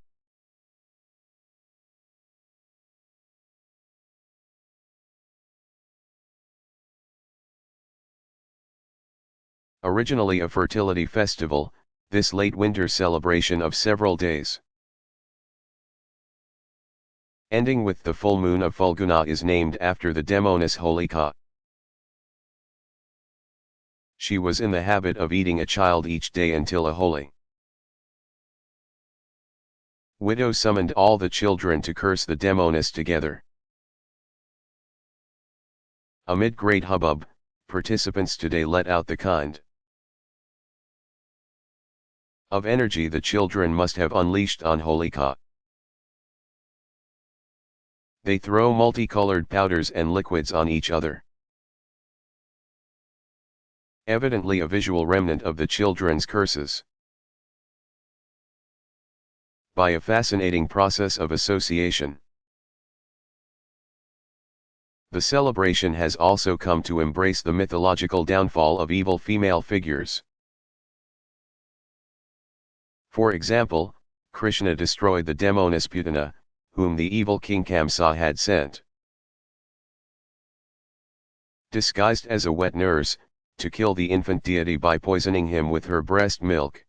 Originally a fertility festival, this late winter celebration of several days, ending with the full moon of Falguna, is named after the demoness Holika. She was in the habit of eating a child each day until a holy widow summoned all the children to curse the demoness together. Amid great hubbub, participants today let out the kind of energy the children must have unleashed on Holika. They throw multicolored powders and liquids on each other. Evidently a visual remnant of the children's curses. By a fascinating process of association, the celebration has also come to embrace the mythological downfall of evil female figures. For example, Krishna destroyed the demoness Putana, whom the evil king Kamsa had sent, disguised as a wet nurse, to kill the infant deity by poisoning him with her breast milk.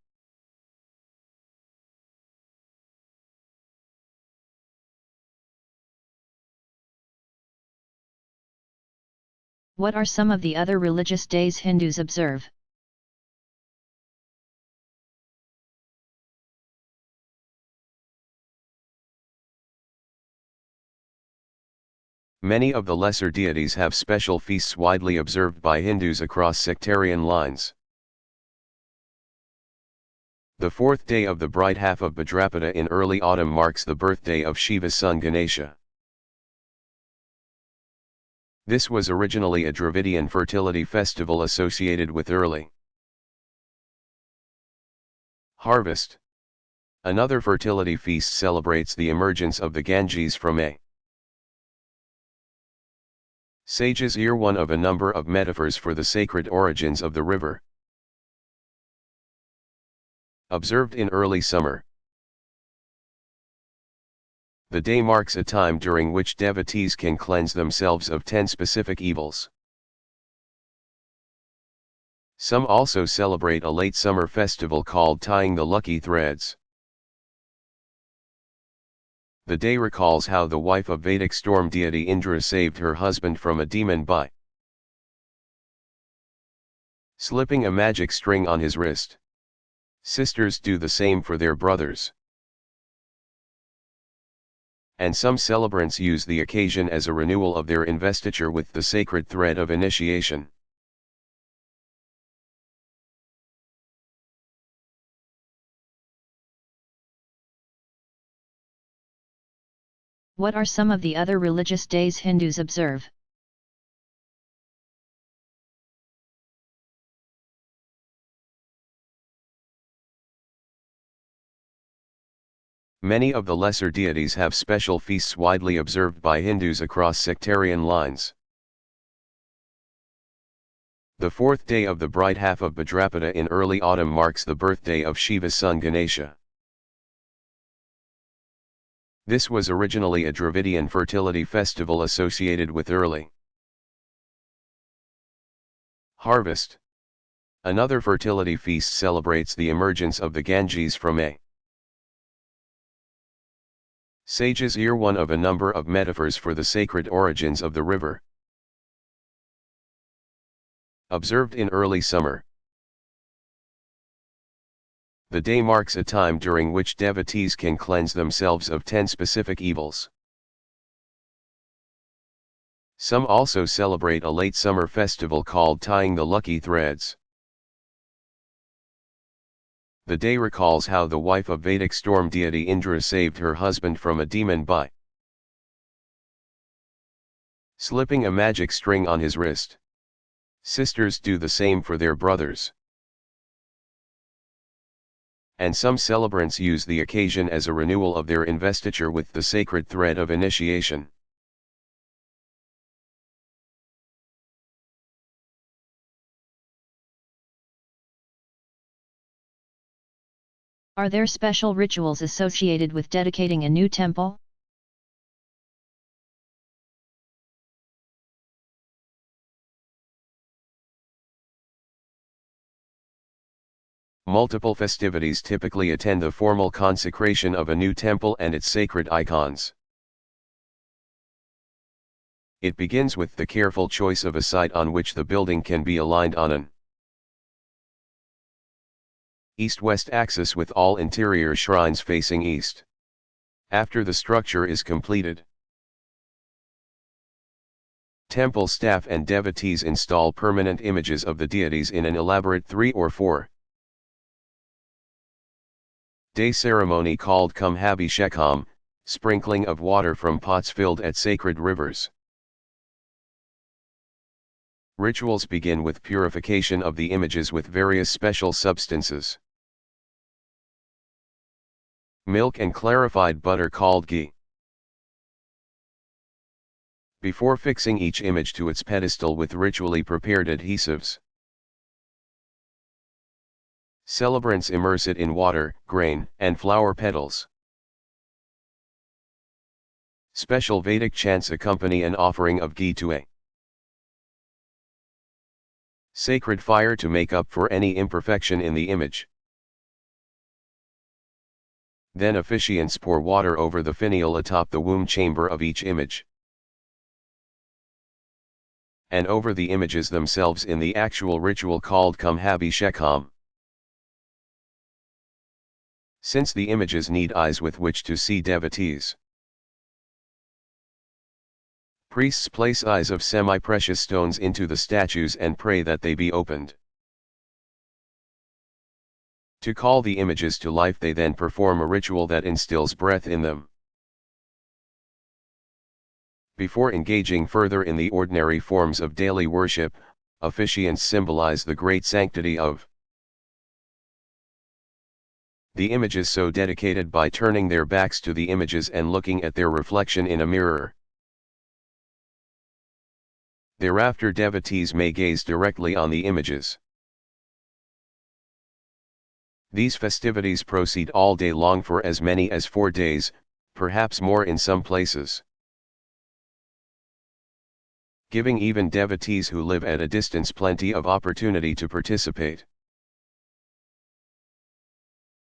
What are some of the other religious days Hindus observe? Many of the lesser deities have special feasts widely observed by Hindus across sectarian lines. The fourth day of the bright half of Bhadrapada in early autumn marks the birthday of Shiva's son Ganesha. This was originally a Dravidian fertility festival associated with early harvest. Another fertility feast celebrates the emergence of the Ganges from a Sages ear one of a number of metaphors for the sacred origins of the river. Observed in early summer. The day marks a time during which devotees can cleanse themselves of 10 specific evils. Some also celebrate a late summer festival called tying the lucky threads. The day recalls how the wife of Vedic storm deity Indra saved her husband from a demon by slipping a magic string on his wrist. Sisters do the same for their brothers. And some celebrants use the occasion as a renewal of their investiture with the sacred thread of initiation. What are some of the other religious days Hindus observe? Many of the lesser deities have special feasts widely observed by Hindus across sectarian lines. The fourth day of the bright half of Bhadrapada in early autumn marks the birthday of Shiva's son Ganesha. This was originally a Dravidian fertility festival associated with early harvest. Another fertility feast celebrates the emergence of the Ganges from a sage's ear, one of a number of metaphors for the sacred origins of the river. Observed in early summer. The day marks a time during which devotees can cleanse themselves of 10 specific evils. Some also celebrate a late summer festival called tying the lucky threads. The day recalls how the wife of Vedic storm deity Indra saved her husband from a demon by slipping a magic string on his wrist. Sisters do the same for their brothers. And some celebrants use the occasion as a renewal of their investiture with the sacred thread of initiation. Are there special rituals associated with dedicating a new temple? Multiple festivities typically attend the formal consecration of a new temple and its sacred icons. It begins with the careful choice of a site on which the building can be aligned on an east-west axis with all interior shrines facing east. After the structure is completed, temple staff and devotees install permanent images of the deities in an elaborate 3 or 4 day ceremony called Kumbhabhishekam, sprinkling of water from pots filled at sacred rivers. Rituals begin with purification of the images with various special substances. Milk and clarified butter called ghee. Before fixing each image to its pedestal with ritually prepared adhesives, celebrants immerse it in water, grain, and flower petals. Special Vedic chants accompany an offering of ghee to a sacred fire to make up for any imperfection in the image. Then officiants pour water over the finial atop the womb chamber of each image, and over the images themselves in the actual ritual called Kumbhabhishekam. Since the images need eyes with which to see devotees, priests place eyes of semi-precious stones into the statues and pray that they be opened. To call the images to life, they then perform a ritual that instills breath in them. Before engaging further in the ordinary forms of daily worship, officiants symbolize the great sanctity of the images so dedicated by turning their backs to the images and looking at their reflection in a mirror. Thereafter devotees may gaze directly on the images. These festivities proceed all day long for as many as 4 days, perhaps more in some places, giving even devotees who live at a distance plenty of opportunity to participate.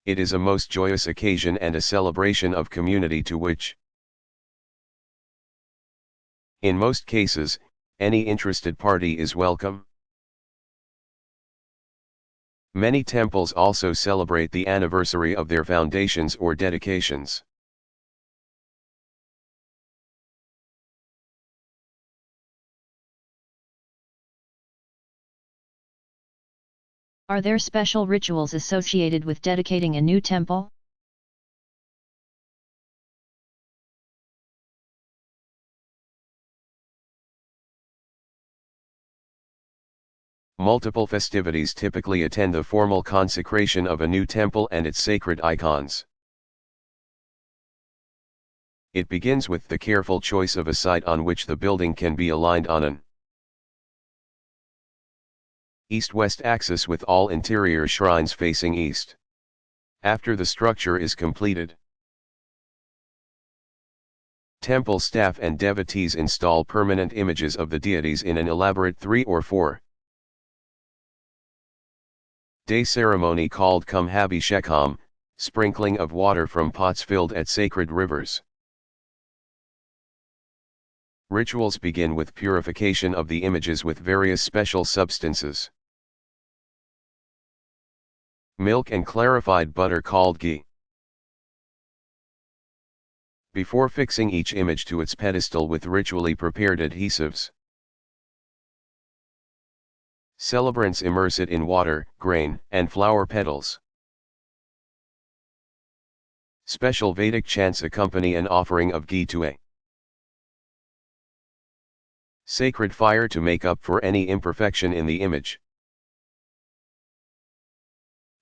It is a most joyous occasion and a celebration of community to which, in most cases, any interested party is welcome. Many temples also celebrate the anniversary of their foundations or dedications. Are there special rituals associated with dedicating a new temple? Multiple festivities typically attend the formal consecration of a new temple and its sacred icons. It begins with the careful choice of a site on which the building can be aligned on an east-west axis with all interior shrines facing east. After the structure is completed, temple staff and devotees install permanent images of the deities in an elaborate 3 or 4 day ceremony called Kumbhabhishekam, sprinkling of water from pots filled at sacred rivers. Rituals begin with purification of the images with various special substances. Milk and clarified butter called ghee. Before fixing each image to its pedestal with ritually prepared adhesives, celebrants immerse it in water, grain, and flower petals. Special Vedic chants accompany an offering of ghee to a sacred fire to make up for any imperfection in the image.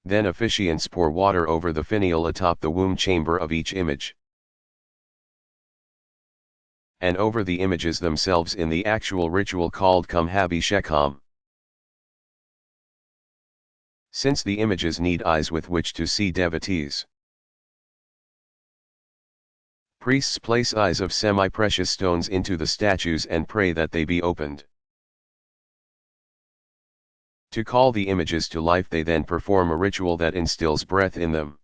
Then officiants pour water over the finial atop the womb chamber of each image, and over the images themselves in the actual ritual called Kumbhabhishekam. Since the images need eyes with which to see devotees, priests place eyes of semi-precious stones into the statues and pray that they be opened. To call the images to life, they then perform a ritual that instills breath in them.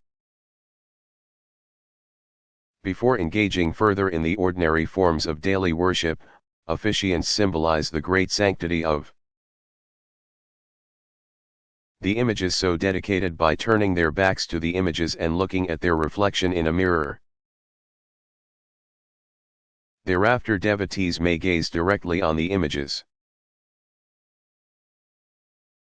Before engaging further in the ordinary forms of daily worship, officiants symbolize the great sanctity of the images so dedicated by turning their backs to the images and looking at their reflection in a mirror. Thereafter devotees may gaze directly on the images.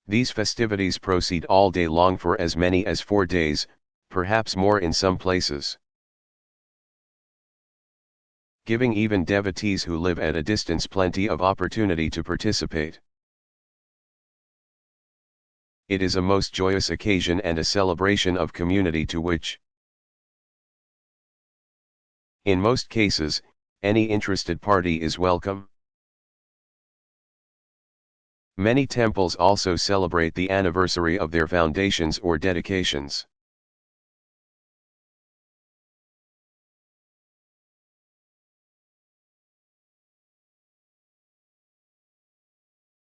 These festivities proceed all day long for as many as 4 days, perhaps more in some places, giving even devotees who live at a distance plenty of opportunity to participate. It is a most joyous occasion and a celebration of community to which, in most cases, any interested party is welcome. Many temples also celebrate the anniversary of their foundations or dedications.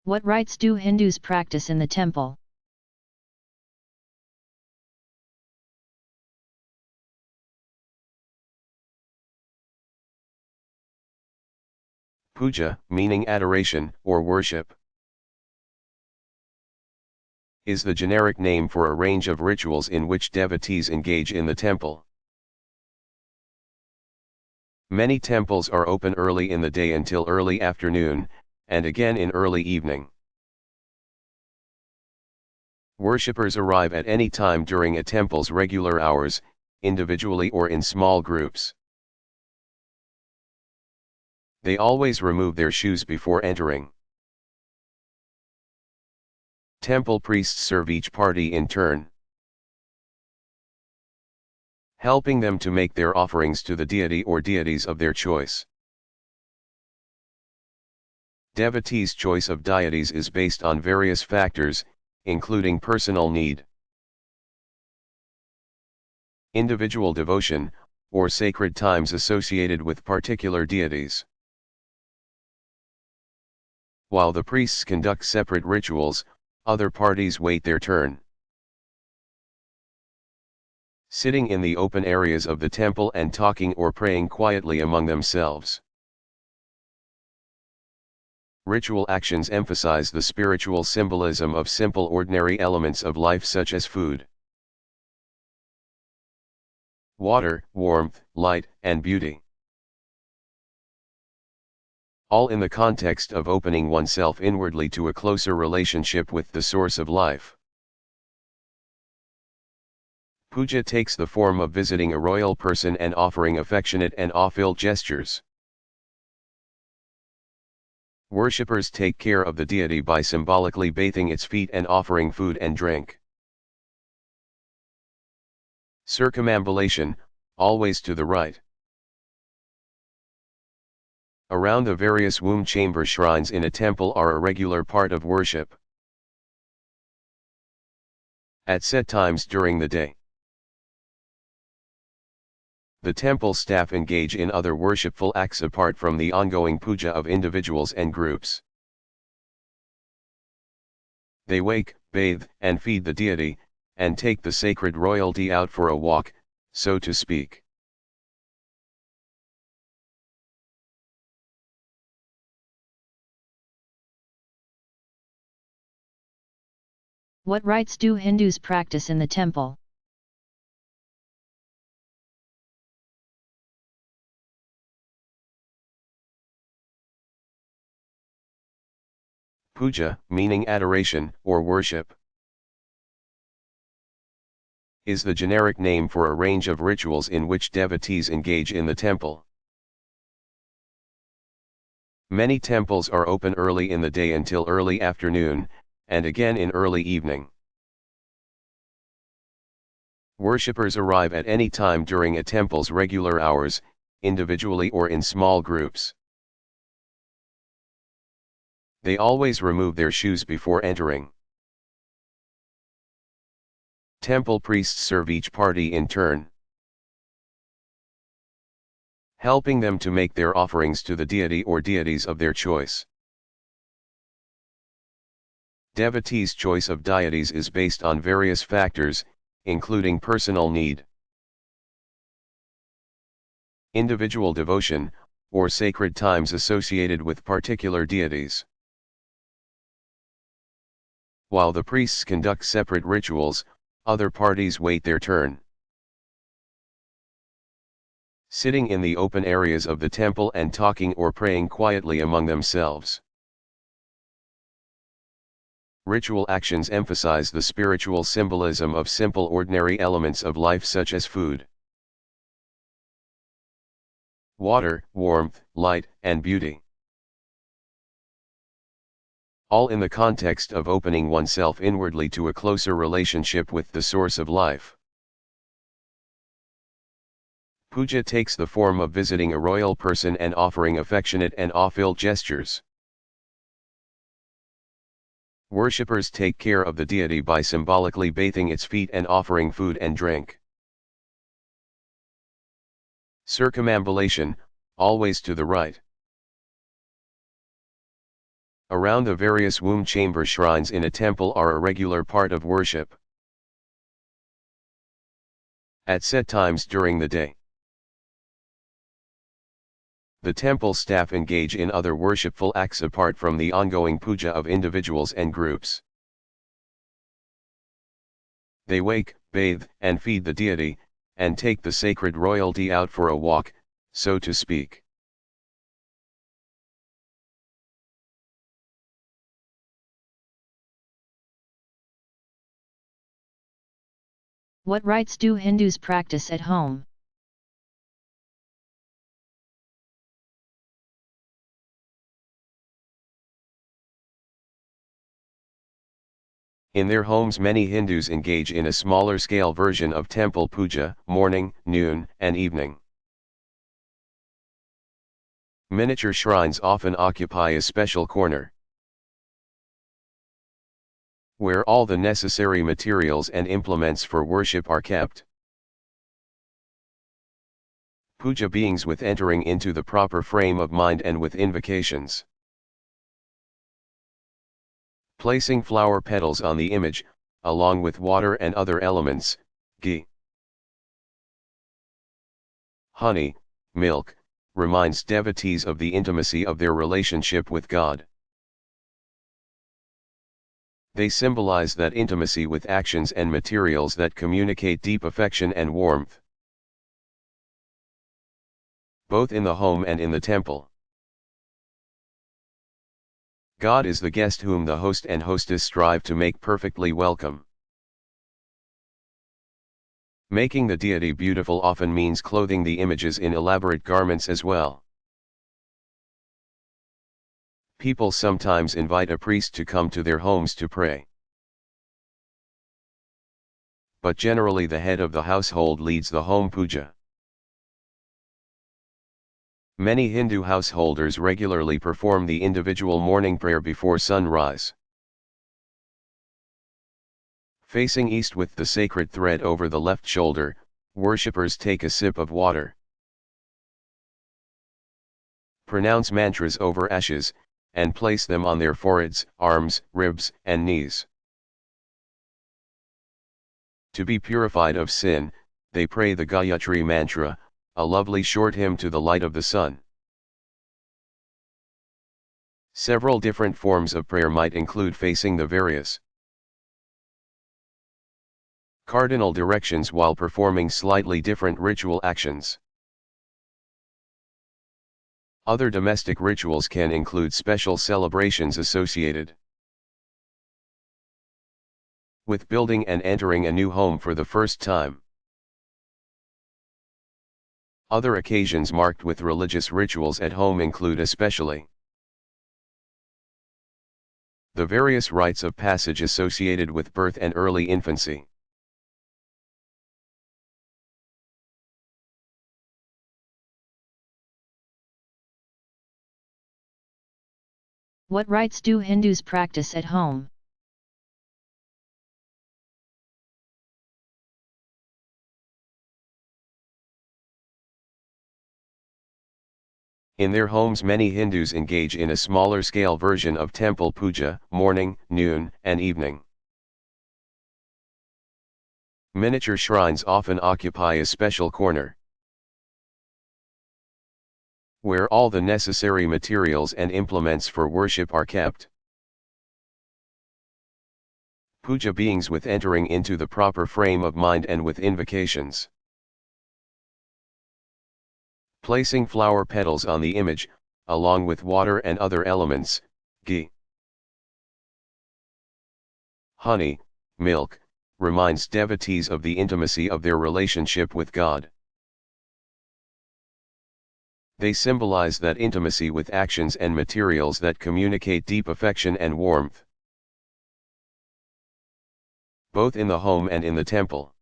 What rites do Hindus practice in the temple? Puja, meaning adoration or worship, is the generic name for a range of rituals in which devotees engage in the temple. Many temples are open early in the day until early afternoon, and again in early evening. Worshippers arrive at any time during a temple's regular hours, individually or in small groups. They always remove their shoes before entering. Temple priests serve each party in turn, helping them to make their offerings to the deity or deities of their choice. Devotees' choice of deities is based on various factors, including personal need, individual devotion, or sacred times associated with particular deities. While the priests conduct separate rituals, other parties wait their turn. Sitting in the open areas of the temple and talking or praying quietly among themselves. Ritual actions emphasize the spiritual symbolism of simple ordinary elements of life such as food, water, warmth, light, and beauty. All in the context of opening oneself inwardly to a closer relationship with the source of life. Puja takes the form of visiting a royal person and offering affectionate and awe-filled gestures. Worshippers take care of the deity by symbolically bathing its feet and offering food and drink. Circumambulation, always to the right. Around the various womb chamber shrines in a temple are a regular part of worship. At set times during the day, the temple staff engage in other worshipful acts apart from the ongoing puja of individuals and groups. They wake, bathe, and feed the deity, and take the sacred royalty out for a walk, so to speak. What rites do Hindus practice in the temple? Puja, meaning adoration or worship, is the generic name for a range of rituals in which devotees engage in the temple. Many temples are open early in the day until early afternoon, and again in early evening. Worshippers arrive at any time during a temple's regular hours, individually or in small groups. They always remove their shoes before entering. Temple priests serve each party in turn, helping them to make their offerings to the deity or deities of their choice. Devotees' choice of deities is based on various factors, including personal need, individual devotion, or sacred times associated with particular deities. While the priests conduct separate rituals, other parties wait their turn. Sitting in the open areas of the temple and talking or praying quietly among themselves. Ritual actions emphasize the spiritual symbolism of simple ordinary elements of life such as food, water, warmth, light, and beauty. All in the context of opening oneself inwardly to a closer relationship with the source of life. Puja takes the form of visiting a royal person and offering affectionate and awe-filled gestures. Worshippers take care of the deity by symbolically bathing its feet and offering food and drink. Circumambulation, always to the right. Around the various womb chamber shrines in a temple are a regular part of worship. At set times during the day, the temple staff engage in other worshipful acts apart from the ongoing puja of individuals and groups. They wake, bathe, and feed the deity, and take the sacred royalty out for a walk, so to speak. What rites do Hindus practice at home? In their homes, many Hindus engage in a smaller scale version of temple puja, morning, noon, and evening. Miniature shrines often occupy a special corner, where all the necessary materials and implements for worship are kept. Puja beings with entering into the proper frame of mind and with invocations. Placing flower petals on the image, along with water and other elements, ghee, honey, milk, reminds devotees of the intimacy of their relationship with God. They symbolize that intimacy with actions and materials that communicate deep affection and warmth, both in the home and in the temple. God is the guest whom the host and hostess strive to make perfectly welcome. Making the deity beautiful often means clothing the images in elaborate garments as well. People sometimes invite a priest to come to their homes to pray, but generally the head of the household leads the home puja. Many Hindu householders regularly perform the individual morning prayer before sunrise. Facing east with the sacred thread over the left shoulder, worshippers take a sip of water, pronounce mantras over ashes, and place them on their foreheads, arms, ribs, and knees. To be purified of sin, they pray the Gayatri mantra, a lovely short hymn to the light of the sun. Several different forms of prayer might include facing the various cardinal directions while performing slightly different ritual actions. Other domestic rituals can include special celebrations associated with building and entering a new home for the first time. Other occasions marked with religious rituals at home include especially the various rites of passage associated with birth and early infancy. What rites do Hindus practice at home? In their homes, many Hindus engage in a smaller scale version of temple puja, morning, noon, and evening. Miniature shrines often occupy a special corner, where all the necessary materials and implements for worship are kept. Puja beings with entering into the proper frame of mind and with invocations. Placing flower petals on the image, along with water and other elements, ghee, honey, milk, reminds devotees of the intimacy of their relationship with God. They symbolize that intimacy with actions and materials that communicate deep affection and warmth, both in the home and in the temple.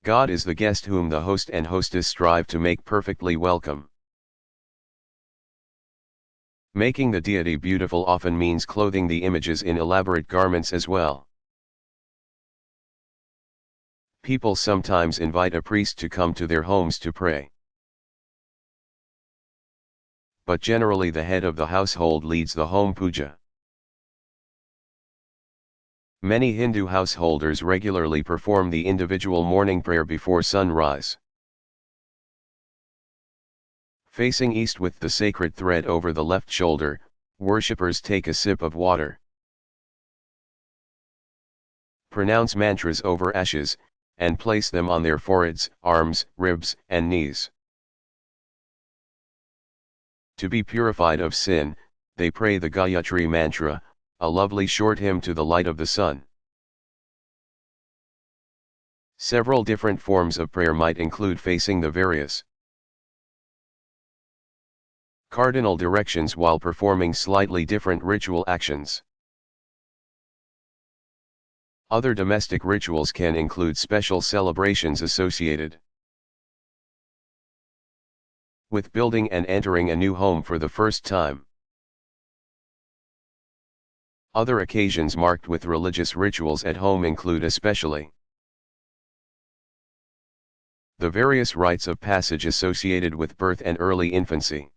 God is the guest whom the host and hostess strive to make perfectly welcome. Making the deity beautiful often means clothing the images in elaborate garments as well. People sometimes invite a priest to come to their homes to pray, but generally the head of the household leads the home puja. Many Hindu householders regularly perform the individual morning prayer before sunrise. Facing east with the sacred thread over the left shoulder, worshippers take a sip of water, pronounce mantras over ashes, and place them on their foreheads, arms, ribs, and knees. To be purified of sin, they pray the Gayatri mantra, a lovely short hymn to the light of the sun. Several different forms of prayer might include facing the various cardinal directions while performing slightly different ritual actions. Other domestic rituals can include special celebrations associated with building and entering a new home for the first time. Other occasions marked with religious rituals at home include especially the various rites of passage associated with birth and early infancy.